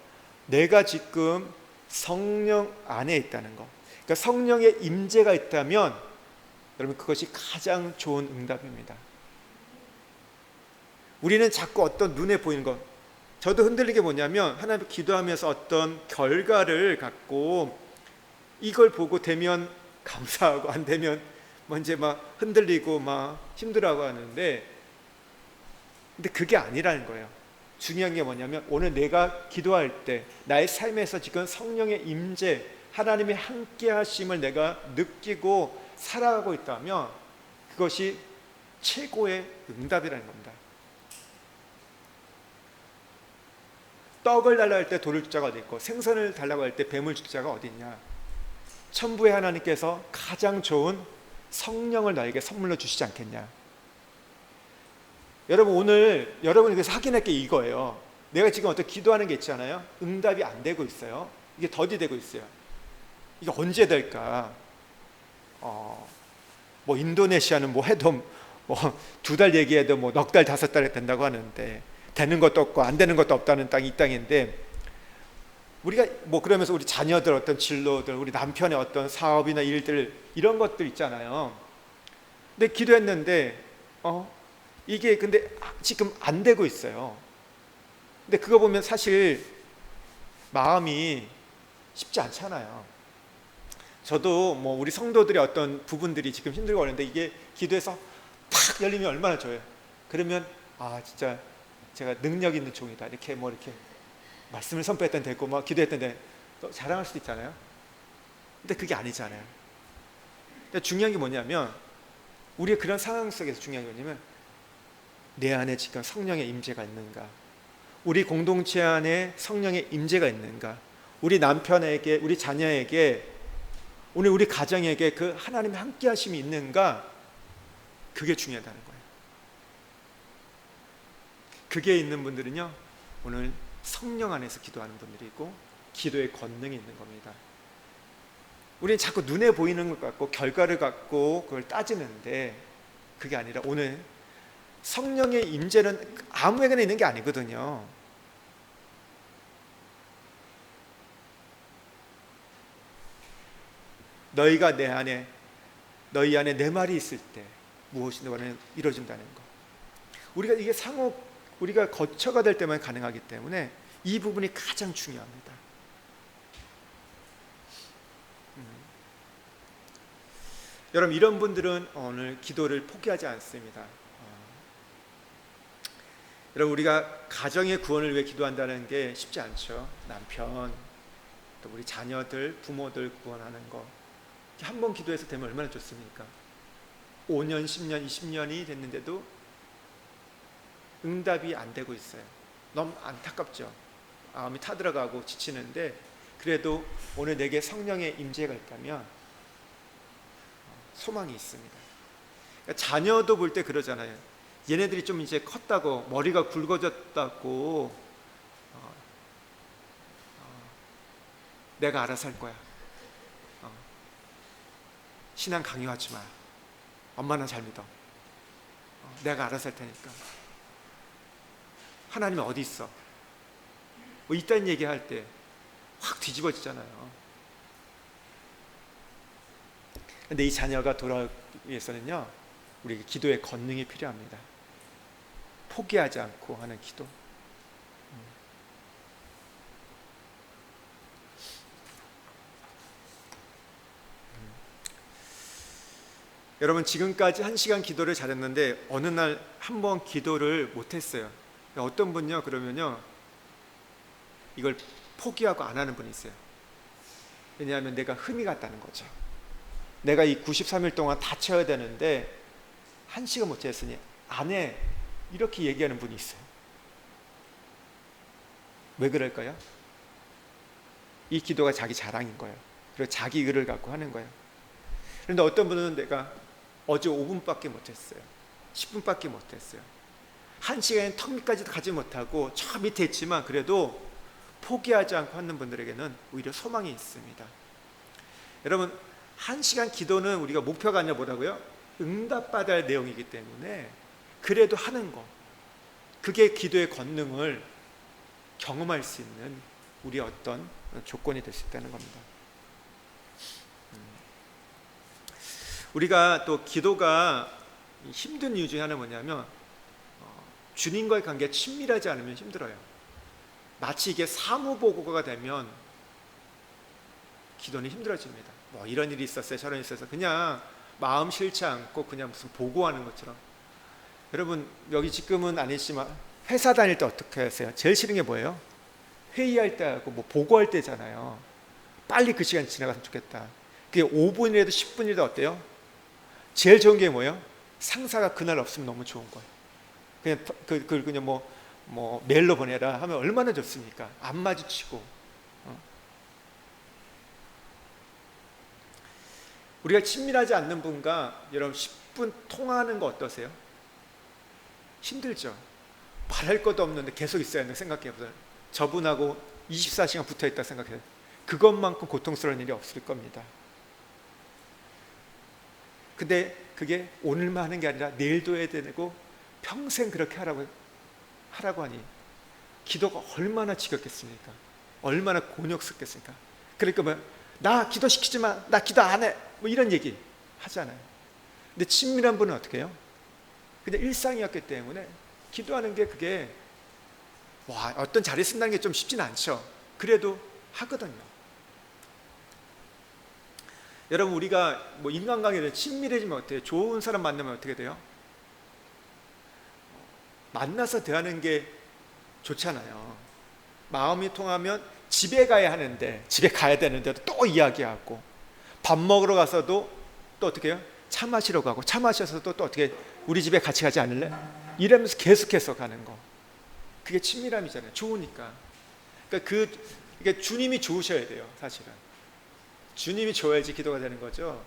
내가 지금 성령 안에 있다는 것, 그러니까 성령의 임재가 있다면 여러분, 그것이 가장 좋은 응답입니다. 우리는 자꾸 어떤 눈에 보이는 것, 저도 흔들리게 뭐냐면 하나님 기도하면서 어떤 결과를 갖고 이걸 보고 되면 감사하고 안 되면 이제 막 흔들리고 막 힘들어하고 하는데, 근데 그게 아니라는 거예요. 중요한 게 뭐냐면 오늘 내가 기도할 때 나의 삶에서 지금 성령의 임재, 하나님의 함께 하심을 내가 느끼고 살아가고 있다면 그것이 최고의 응답이라는 겁니다. 떡을 달라고 할 때 돌을 줄 자가 어디 있고 생선을 달라고 할 때 뱀을 줄 자가 어디 있냐? 천부의 하나님께서 가장 좋은 성령을 나에게 선물로 주시지 않겠냐? 여러분, 오늘 여러분이 그래서 확인할 게 이거예요. 내가 지금 어떤 기도하는 게 있잖아요. 응답이 안 되고 있어요. 이게 더디되고 있어요. 이게 언제 될까? 뭐 인도네시아는 뭐 해도 뭐 2달 얘기해도 뭐 넉 달 5달에 된다고 하는데 되는 것도 없고 안 되는 것도 없다는 땅이 이 땅인데, 우리가 뭐 그러면서 우리 자녀들 어떤 진로들, 우리 남편의 어떤 사업이나 일들 이런 것들 있잖아요. 근데 기도했는데 이게 근데 지금 안 되고 있어요. 근데 그거 보면 사실 마음이 쉽지 않잖아요. 저도 뭐 우리 성도들의 어떤 부분들이 지금 힘들고 어려운데 이게 기도해서 팍 열리면 얼마나 좋아요. 그러면 진짜 제가 능력 있는 종이다, 이렇게 뭐 이렇게 말씀을 선포했던 됐고 막 기도했던 데 자랑할 수도 있잖아요. 근데 그게 아니잖아요. 근데 중요한 게 뭐냐면 우리의 그런 상황 속에서 중요한 게 뭐냐면 내 안에 지금 성령의 임재가 있는가, 우리 공동체 안에 성령의 임재가 있는가, 우리 남편에게, 우리 자녀에게, 오늘 우리 가정에게 그 하나님의 함께 하심이 있는가, 그게 중요하다는 거예요. 그게 있는 분들은요 오늘 성령 안에서 기도하는 분들이고 기도의 권능이 있는 겁니다. 우리는 자꾸 눈에 보이는 것 같고 결과를 갖고 그걸 따지는데 그게 아니라 오늘 성령의 임재는 아무에게나 있는 게 아니거든요. 너희가 내 안에, 너희 안에 내 말이 있을 때 무엇이든 원하는 이루어진다는 거. 우리가 이게 우리가 거처가 될 때만 가능하기 때문에 이 부분이 가장 중요합니다. 여러분, 이런 분들은 오늘 기도를 포기하지 않습니다. 여러분, 우리가 가정의 구원을 위해 기도한다는 게 쉽지 않죠. 남편, 또 우리 자녀들, 부모들 구원하는 거 한 번 기도해서 되면 얼마나 좋습니까? 5년, 10년, 20년이 됐는데도 응답이 안 되고 있어요. 너무 안타깝죠. 마음이 타들어가고 지치는데 그래도 오늘 내게 성령의 임재가 있다면 소망이 있습니다. 그러니까 자녀도 볼 때 그러잖아요. 얘네들이 좀 이제 컸다고, 머리가 굵어졌다고, 내가 알아서 할 거야. 신앙 강요하지 마. 엄마는 잘 믿어. 내가 알아서 할 테니까. 하나님이 어디 있어? 뭐 이딴 얘기할 때 확 뒤집어지잖아요. 근데 이 자녀가 돌아오기 위해서는요, 우리에게 기도의 권능이 필요합니다. 포기하지 않고 하는 기도. 여러분, 지금까지 1시간 기도를 잘했는데 어느 날 한 번 기도를 못했어요. 어떤 분요, 그러면요, 이걸 포기하고 안 하는 분이 있어요. 왜냐하면 내가 흠이 갔다는 거죠. 내가 이 93일 동안 다 채워야 되는데 1시간 못 채웠으니 안 해, 이렇게 얘기하는 분이 있어요. 왜 그럴까요? 이 기도가 자기 자랑인 거예요. 그리고 자기 의를 갖고 하는 거예요. 그런데 어떤 분은 내가 어제 5분밖에 못했어요, 10분밖에 못했어요, 1시간에 턱 밑까지도 가지 못하고 저 밑에 있지만 그래도 포기하지 않고 하는 분들에게는 오히려 소망이 있습니다. 여러분, 1시간 기도는 우리가 목표가 아니라 뭐라고요? 응답받아야 할 내용이기 때문에 그래도 하는 거, 그게 기도의 권능을 경험할 수 있는 우리의 어떤 조건이 될 수 있다는 겁니다. 우리가 또 기도가 힘든 이유 중에 하나는 뭐냐면 주님과의 관계가 친밀하지 않으면 힘들어요. 마치 이게 사무보고가 되면 기도는 힘들어집니다. 뭐 이런 일이 있었어요, 저런 일이 있어서 그냥 마음 싫지 않고 그냥 무슨 보고하는 것처럼. 여러분, 여기 지금은 아니지만 회사 다닐 때 어떻게 하세요? 제일 싫은 게 뭐예요? 회의할 때 하고 뭐 보고할 때잖아요. 빨리 그 시간 지나갔으면 좋겠다. 그게 5분이라도 10분이라도 어때요? 제일 좋은 게 뭐예요? 상사가 그날 없으면 너무 좋은 거예요. 그냥 그냥 뭐 메일로 보내라 하면 얼마나 좋습니까? 안 마주치고. 우리가 친밀하지 않는 분과 여러분 10분 통화하는 거 어떠세요? 힘들죠. 말할 것도 없는데 계속 있어야 하는 생각해 보세요. 저분하고 24시간 붙어 있다 생각해요. 그것만큼 고통스러운 일이 없을 겁니다. 근데 그게 오늘만 하는 게 아니라 내일도 해야 되고 평생 그렇게 하라고 하니 기도가 얼마나 지겹겠습니까? 얼마나 곤욕스럽겠습니까? 그러니까 뭐 나 기도시키지 마, 나 기도 안 해, 뭐 이런 얘기 하잖아요. 근데 친밀한 분은 어떻게 해요? 그냥 일상이었기 때문에 기도하는 게 그게 어떤 자리에 쓴다는 게 좀 쉽지는 않죠. 그래도 하거든요. 여러분, 우리가 뭐 인간관계를 친밀해지면 어때요? 좋은 사람 만나면 어떻게 돼요? 만나서 대하는 게 좋잖아요. 마음이 통하면 집에 가야 하는데, 집에 가야 되는데도 또 이야기하고, 밥 먹으러 가서도 또 어떻게 해요? 차 마시러 가고, 차 마셔서도 또 어떻게 우리 집에 같이 가지 않을래? 이러면서 계속해서 가는 거. 그게 친밀함이잖아요. 좋으니까. 그러니까 이게 주님이 좋으셔야 돼요, 사실은. 주님이 좋아야지 기도가 되는 거죠.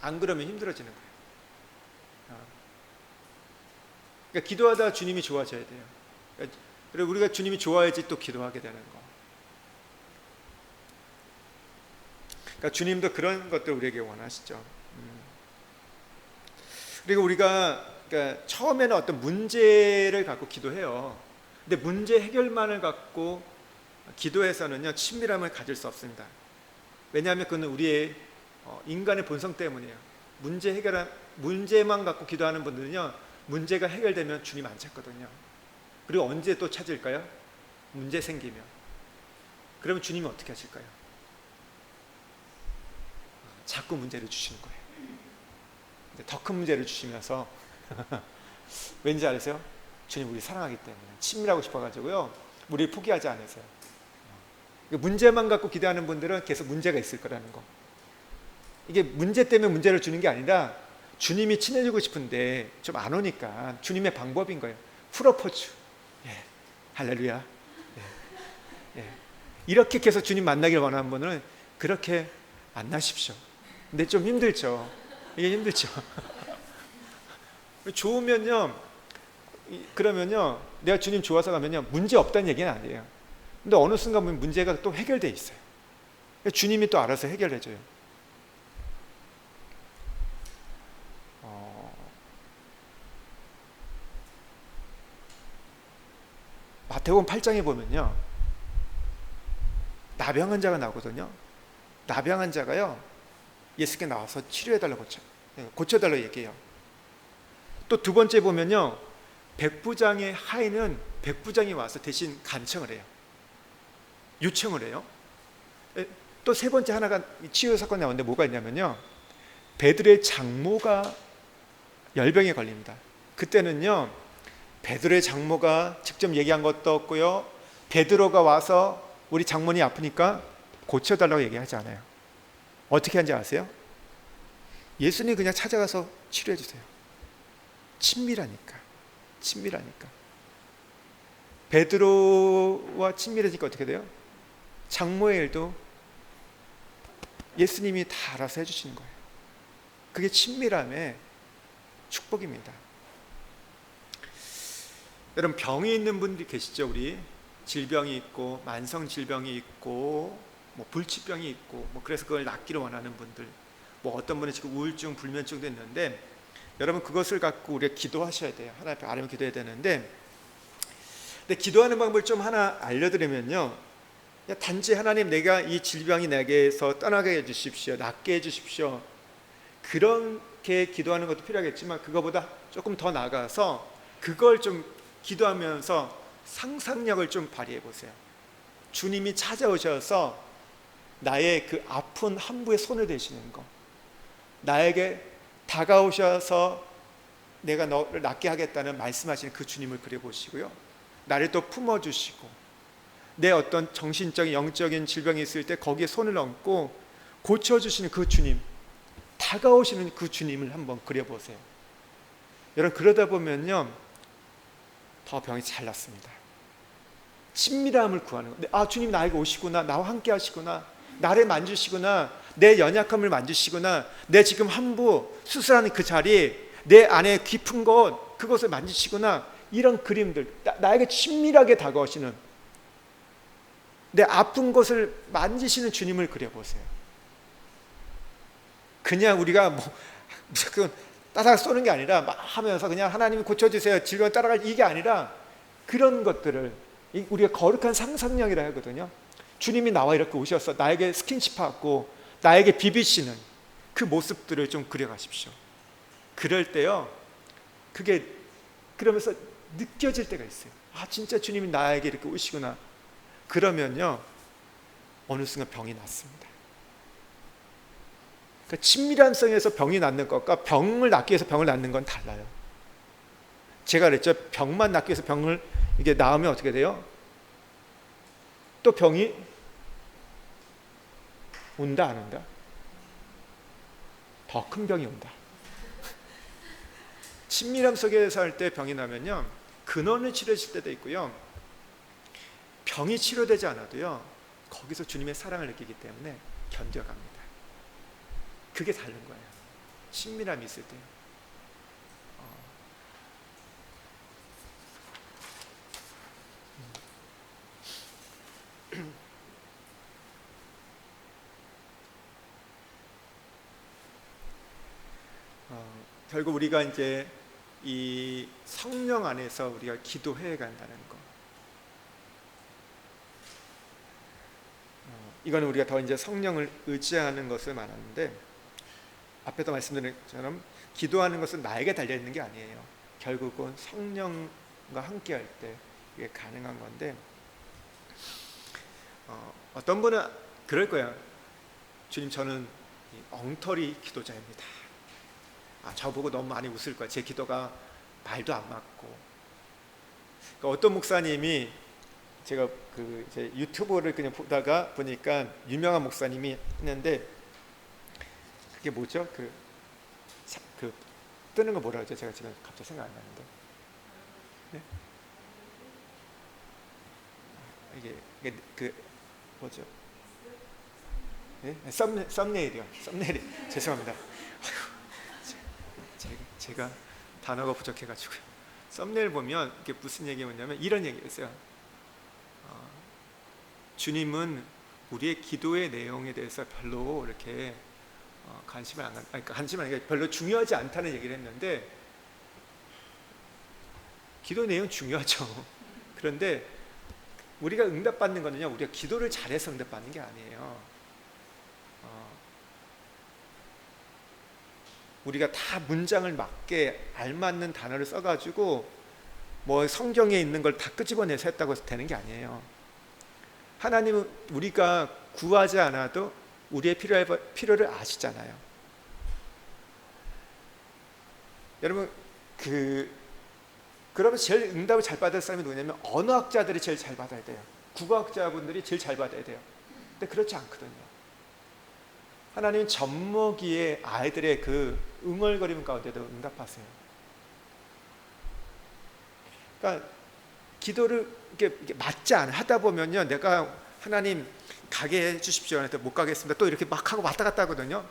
안 그러면 힘들어지는 거예요. 그러니까 기도하다가 주님이 좋아져야 돼요. 그리고 우리가 주님이 좋아야지 또 기도하게 되는 거. 그러니까 주님도 그런 것들 우리에게 원하시죠. 그리고 우리가 그러니까 처음에는 어떤 문제를 갖고 기도해요. 근데 문제 해결만을 갖고 기도해서는요, 친밀함을 가질 수 없습니다. 왜냐하면 그건 우리의 인간의 본성 때문이에요. 문제만 갖고 기도하는 분들은요, 문제가 해결되면 주님 안 찾거든요. 그리고 언제 또 찾을까요? 문제 생기면. 그러면 주님이 어떻게 하실까요? 자꾸 문제를 주시는 거예요. 더 큰 문제를 주시면서 왠지 아세요? 주님 우리 사랑하기 때문에 친밀하고 싶어가지고요, 우리 포기하지 않으세요. 문제만 갖고 기도하는 분들은 계속 문제가 있을 거라는 거. 이게 문제 때문에 문제를 주는 게 아니라 주님이 친해지고 싶은데 좀 안 오니까 주님의 방법인 거예요. 프로포즈. 할렐루야. 예. 예. 이렇게 계속 주님 만나기를 원하는 분은 그렇게 만나십시오. 근데 좀 힘들죠. 이게 힘들죠. 좋으면요, 그러면요, 내가 주님 좋아서 가면요, 문제 없다는 얘기는 아니에요. 근데 어느 순간 보면 문제가 또 해결돼 있어요. 주님이 또 알아서 해결해줘요. 마태복음 8장에 보면요, 나병 자가 나오거든요. 나병 자가요, 예수께 나와서 치료해달라고 고쳐달라고 얘기해요. 또 두 번째 보면요, 백부장의 하인은 백부장이 와서 대신 간청을 해요. 요청을 해요. 또 세 번째 하나가 치유 사건이 나오는데 뭐가 있냐면요, 베드로의 장모가 열병에 걸립니다. 그때는요, 베드로의 장모가 직접 얘기한 것도 없고요, 베드로가 와서 우리 장모님 아프니까 고쳐달라고 얘기하지 않아요. 어떻게 하는지 아세요? 예수님 그냥 찾아가서 치료해 주세요. 친밀하니까. 베드로와 친밀해지니까 어떻게 돼요? 장모의 일도 예수님이 다 알아서 해주시는 거예요. 그게 친밀함의 축복입니다. 여러분, 병이 있는 분들이 계시죠? 우리 질병이 있고 만성 질병이 있고 뭐 불치병이 있고 뭐 그래서 그걸 낫기를 원하는 분들, 뭐 어떤 분은 지금 우울증, 불면증도 있는데, 여러분 그것을 갖고 우리가 기도하셔야 돼요. 하나님 앞에 아뢰면 기도해야 되는데, 근데 기도하는 방법을 좀 하나 알려드리면요, 단지 하나님, 내가 이 질병이 내게서 떠나게 해주십시오, 낫게 해주십시오, 그렇게 기도하는 것도 필요하겠지만, 그거보다 조금 더 나아가서 그걸 좀 기도하면서 상상력을 좀 발휘해 보세요. 주님이 찾아오셔서 나의 그 아픈 한부에 손을 대시는 거, 나에게 다가오셔서 내가 너를 낫게 하겠다는 말씀하시는 그 주님을 그려보시고요, 나를 또 품어주시고, 내 어떤 정신적인 영적인 질병이 있을 때 거기에 손을 얹고 고쳐주시는 그 주님, 다가오시는 그 주님을 한번 그려보세요. 여러분, 그러다 보면요, 더 병이 잘 낫습니다. 친밀함을 구하는 거. 아, 주님 나에게 오시구나, 나와 함께 하시구나, 나를 만지시구나, 내 연약함을 만지시구나, 내 지금 한부 수술하는 그 자리, 내 안에 깊은 곳, 그것을 만지시구나, 이런 그림들, 나에게 친밀하게 다가오시는, 내 아픈 곳을 만지시는 주님을 그려보세요. 그냥 우리가 뭐 무조건 따라가 쏘는 게 아니라 막 하면서 그냥 하나님이 고쳐주세요, 질병 따라갈, 이게 아니라 그런 것들을 우리가 거룩한 상상력이라 하거든요. 주님이 나와 이렇게 오셔서 나에게 스킨십하고 나에게 비비시는 그 모습들을 좀 그려가십시오. 그럴 때요, 그게 그러면서 느껴질 때가 있어요. 아, 진짜 주님이 나에게 이렇게 오시구나. 그러면요, 어느 순간 병이 낫습니다. 그러니까 친밀한 성에서 병이 낫는 것과 병을 낫기 위해서 병을 낫는 건 달라요. 제가 그랬죠, 병만 낫기 위해서 병을 이게 나으면 어떻게 돼요? 또 병이 온다, 안 온다? 더 큰 병이 온다. 친밀함 속에서 할 때 병이 나면요, 근원을 치료하실 때도 있고요, 병이 치료되지 않아도요, 거기서 주님의 사랑을 느끼기 때문에 견뎌갑니다. 그게 다른 거예요. 친밀함이 있을 때. 결국 우리가 이제 이 성령 안에서 우리가 기도해 간다는 거, 이거는 우리가 더 이제 성령을 의지하는 것을 말하는데, 앞에도 말씀드린 것처럼 기도하는 것은 나에게 달려 있는 게 아니에요. 결국은 성령과 함께 할 때 이게 가능한 건데, 어떤 분은 그럴 거야. 주님, 저는 엉터리 기도자입니다. 아, 저보고 너무 많이 웃을 거야. 제 기도가 말도 안 맞고. 그러니까 어떤 목사님이, 제가 그 이제 유튜브를 그냥 보다가 보니까 유명한 목사님이 했는데, 그게 뭐죠? 그 뜨는 거 뭐라 그러죠? 제가 지금 갑자기 생각 안 나는데. 네? 이게 그 뭐죠? 네? 썸네일이요. 썸네일 죄송합니다. 제가 단어가 부족해가지고요. 썸네일 보면 이게 무슨 얘기냐면 이런 얘기였어요. 주님은 우리의 기도의 내용에 대해서 별로 이렇게 관심을 안 관심은 아니라 별로 중요하지 않다는 얘기를 했는데, 기도 내용 중요하죠. 그런데 우리가 응답받는 거는요, 우리가 기도를 잘해서 응답받는 게 아니에요. 우리가 다 문장을 맞게 알맞는 단어를 써가지고 뭐 성경에 있는 걸 다 끄집어내서 했다고 해서 되는 게 아니에요. 하나님은 우리가 구하지 않아도 우리의 필요를 아시잖아요. 여러분, 그러면 제일 응답을 잘 받을 사람이 누구냐면 언어학자들이 제일 잘 받아야 돼요. 국어학자분들이 제일 잘 받아야 돼요. 근데 그렇지 않거든요. 하나님은 젖먹이의 아이들의 그 응얼거림 가운데도 응답하세요. 그러니까 기도를 이렇게 맞지 않아 하다 보면요, 내가 하나님 가게 해주십시오 하는데 못 가겠습니다. 또 이렇게 막 하고 왔다 갔다 하거든요.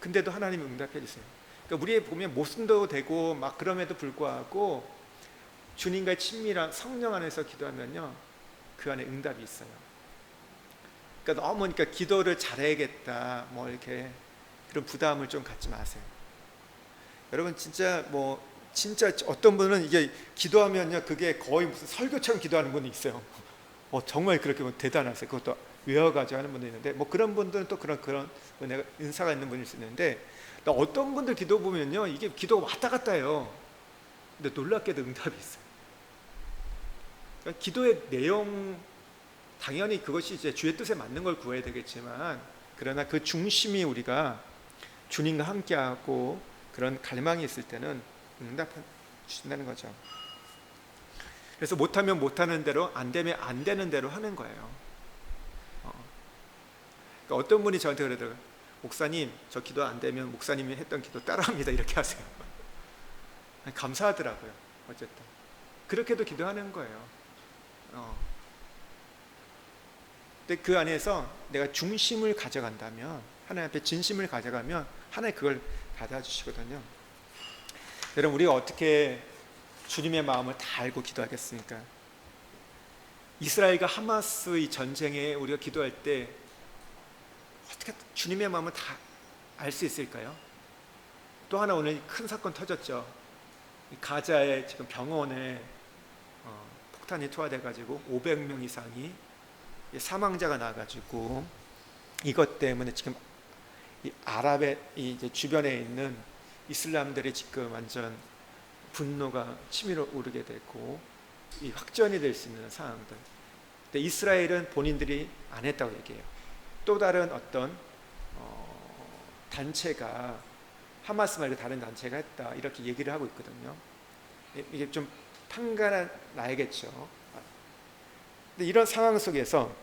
근데도 하나님 응답해 주세요. 그러니까 우리 보면 모순도 되고 막 그럼에도 불구하고 주님과의 친밀한 성령 안에서 기도하면요, 그 안에 응답이 있어요. 그러니까 너무 그러니까 기도를 잘해야겠다 뭐 이렇게 그런 부담을 좀 갖지 마세요. 여러분, 진짜 어떤 분은 이게 기도하면요, 그게 거의 무슨 설교처럼 기도하는 분이 있어요. 정말 그렇게 대단하세요. 그것도 외워가지고 하는 분도 있는데, 뭐 그런 분들은 또 그런 은혜가 은사가 있는 분일 수 있는데, 어떤 분들 기도 보면요, 이게 기도가 왔다 갔다 해요. 근데 놀랍게도 응답이 있어요. 그러니까 기도의 내용, 당연히 그것이 이제 주의 뜻에 맞는 걸 구해야 되겠지만, 그러나 그 중심이 우리가 주님과 함께하고 그런 갈망이 있을 때는 응답 주신다는 거죠. 그래서 못하면 못하는 대로, 안 되면 안 되는 대로 하는 거예요. 그러니까 어떤 분이 저한테 그러더라고요. 목사님, 저 기도 안 되면 목사님이 했던 기도 따라합니다, 이렇게 하세요. 감사하더라고요. 어쨌든 그렇게도 기도하는 거예요. 근데 그 안에서 내가 중심을 가져간다면, 하나님 앞에 진심을 가져가면 하나님 그걸 받아주시거든요. 여러분, 우리가 어떻게 주님의 마음을 다 알고 기도하겠습니까? 이스라엘과 하마스 이 전쟁에 우리가 기도할 때 어떻게 주님의 마음을 다 알 수 있을까요? 또 하나, 오늘 큰 사건 터졌죠. 가자의 지금 병원에 폭탄이 투하돼가지고 500명 이상이 사망자가 나가지고, 이것 때문에 지금 이 아랍의 이제 주변에 있는 이슬람들이 지금 완전 분노가 치밀어 오르게 되고 이 확전이 될 수 있는 상황들. 근데 이스라엘은 본인들이 안 했다고 얘기해요. 또 다른 어떤 단체가, 하마스 말고 다른 단체가 했다, 이렇게 얘기를 하고 있거든요. 이게 좀 판가나 나야겠죠. 근데 이런 상황 속에서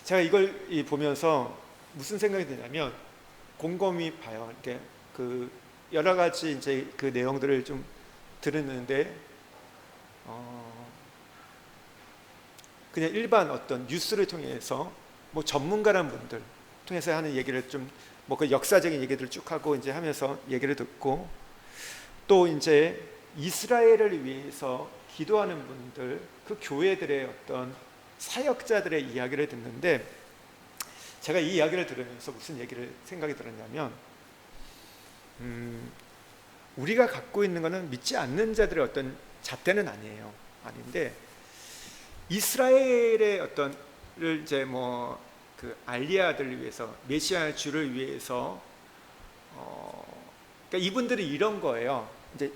제가 이걸 보면서 무슨 생각이 드냐면, 곰곰이 봐요. 이렇게 그 여러 가지 이제 그 내용들을 좀 들었는데, 그냥 일반 어떤 뉴스를 통해서 뭐 전문가란 분들 통해서 하는 얘기를 좀 뭐 그 역사적인 얘기들을 쭉 하고 이제 하면서 얘기를 듣고, 또 이제 이스라엘을 위해서 기도하는 분들, 그 교회들의 어떤 사역자들의 이야기를 듣는데, 제가 이 이야기를 들으면서 무슨 생각이 들었냐면, 우리가 갖고 있는 것은 믿지 않는 자들의 어떤 잣대는 아닌데, 이스라엘의 어떤을 이제 뭐 그 알리아들을 위해서, 메시아 주를 위해서, 그러니까 이분들이 이런 거예요. 이제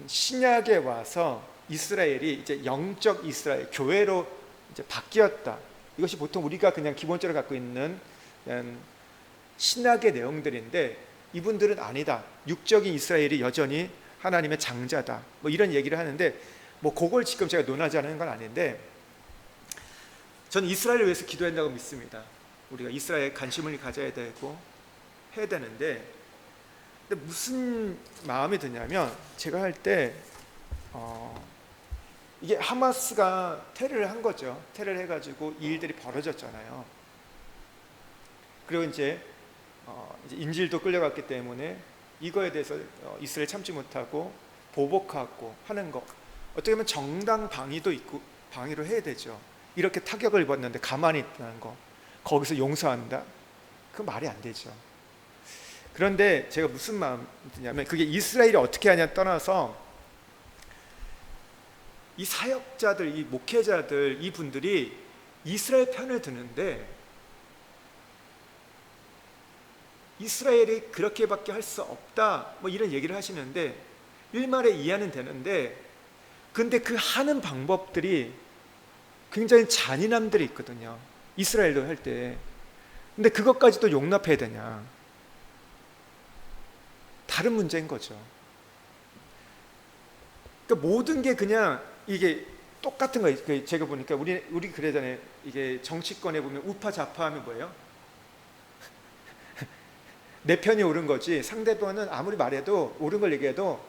신약에 와서 이스라엘이 이제 영적 이스라엘, 교회로 이제 바뀌었다. 이것이 보통 우리가 그냥 기본적으로 갖고 있는 신학의 내용들인데, 이분들은 아니다. 육적인 이스라엘이 여전히 하나님의 장자다. 뭐 이런 얘기를 하는데, 뭐 그걸 지금 제가 논하자는 건 아닌데, 저는 이스라엘을 위해서 기도해야 한다고 믿습니다. 우리가 이스라엘에 관심을 가져야 되고 해야 되는데, 근데 무슨 마음이 드냐면, 제가 할 때 이게 하마스가 테러를 한 거죠. 테러를 해가지고 이 일들이 벌어졌잖아요. 그리고 이제 인질도 끌려갔기 때문에 이거에 대해서 이스라엘 참지 못하고 보복하고 하는 거, 어떻게 보면 정당 방위도 있고 방위로 해야 되죠. 이렇게 타격을 입었는데 가만히 있다는 거, 거기서 용서한다? 그 말이 안 되죠. 그런데 제가 무슨 마음이 드냐면, 그게 이스라엘이 어떻게 하냐 떠나서 이 사역자들, 이 목회자들, 이 분들이 이스라엘 편을 드는데, 이스라엘이 그렇게밖에 할 수 없다 뭐 이런 얘기를 하시는데 일말에 이해는 되는데, 근데 그 하는 방법들이 굉장히 잔인함들이 있거든요. 이스라엘도 할 때. 근데 그것까지도 용납해야 되냐? 다른 문제인 거죠. 그러니까 모든 게 그냥 이게 똑같은 거예요. 제가 보니까 우리 그러잖아요. 이게 정치권에 보면 우파 좌파하면 뭐예요? 내 편이 옳은 거지 상대방은 아무리 말해도, 옳은 걸 얘기해도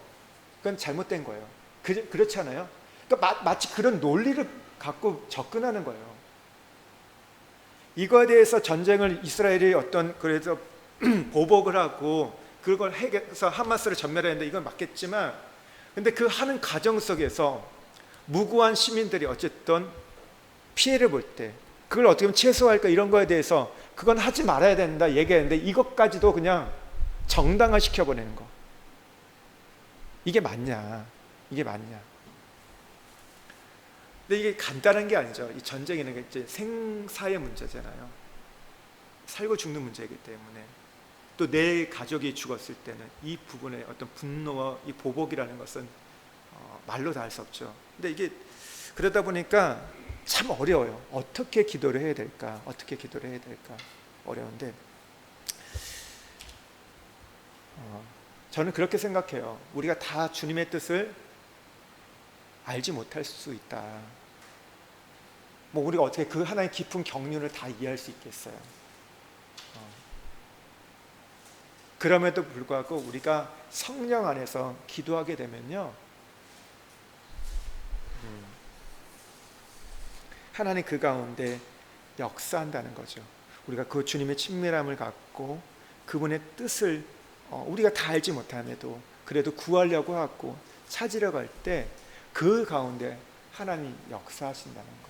그건 잘못된 거예요. 그렇지 않아요? 그러니까 마치 그런 논리를 갖고 접근하는 거예요. 이거에 대해서 전쟁을 이스라엘이 그래서 보복을 하고 그걸 해서 하마스를 전멸해야 되는데 이건 맞겠지만, 근데 그 하는 과정 속에서 무고한 시민들이 어쨌든 피해를 볼 때 그걸 어떻게 하면 최소화할까, 이런 거에 대해서 그건 하지 말아야 된다 얘기했는데 이것까지도 그냥 정당화 시켜버리는 거, 이게 맞냐? 이게 맞냐? 근데 이게 간단한 게 아니죠. 이 전쟁이는 이제 생사의 문제잖아요. 살고 죽는 문제이기 때문에, 또 내 가족이 죽었을 때는 이 부분의 어떤 분노와 이 보복이라는 것은 말로 다 할 수 없죠. 근데 이게 그러다 보니까 참 어려워요. 어떻게 기도를 해야 될까? 어떻게 기도를 해야 될까? 어려운데 저는 그렇게 생각해요. 우리가 다 주님의 뜻을 알지 못할 수 있다. 뭐 우리가 어떻게 그 하나의 깊은 경륜을 다 이해할 수 있겠어요? 그럼에도 불구하고 우리가 성령 안에서 기도하게 되면요, 하나님 그 가운데 역사한다는 거죠. 우리가 그 주님의 친밀함을 갖고 그분의 뜻을 우리가 다 알지 못함에도 그래도 구하려고 하고 찾으려고 할 때 그 가운데 하나님 역사하신다는 거.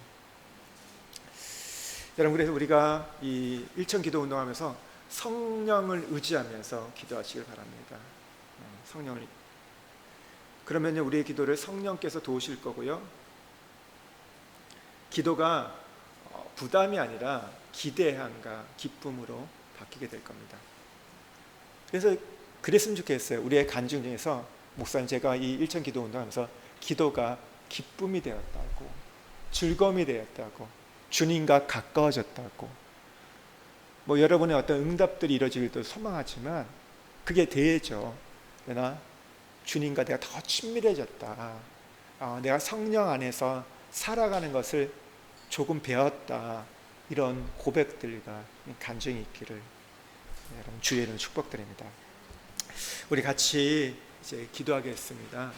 여러분, 그래서 우리가 이 일천 기도 운동하면서 성령을 의지하면서 기도하시길 바랍니다. 성령을. 그러면요, 우리의 기도를 성령께서 도우실 거고요, 기도가 부담이 아니라 기대함과 기쁨으로 바뀌게 될 겁니다. 그래서 그랬으면 좋겠어요. 우리의 간증 중에서 목사님, 제가 이 일천 기도 운동하면서 기도가 기쁨이 되었다고, 즐거움이 되었다고, 주님과 가까워졌다고, 뭐 여러분의 어떤 응답들이 이루어지기도 소망하지만 그게 되죠. 그러나 주님과 내가 더 친밀해졌다, 내가 성령 안에서 살아가는 것을 조금 배웠다, 이런 고백들과 간증이 있기를 여러분 주의 이름으로 축복드립니다. 우리 같이 이제 기도하겠습니다.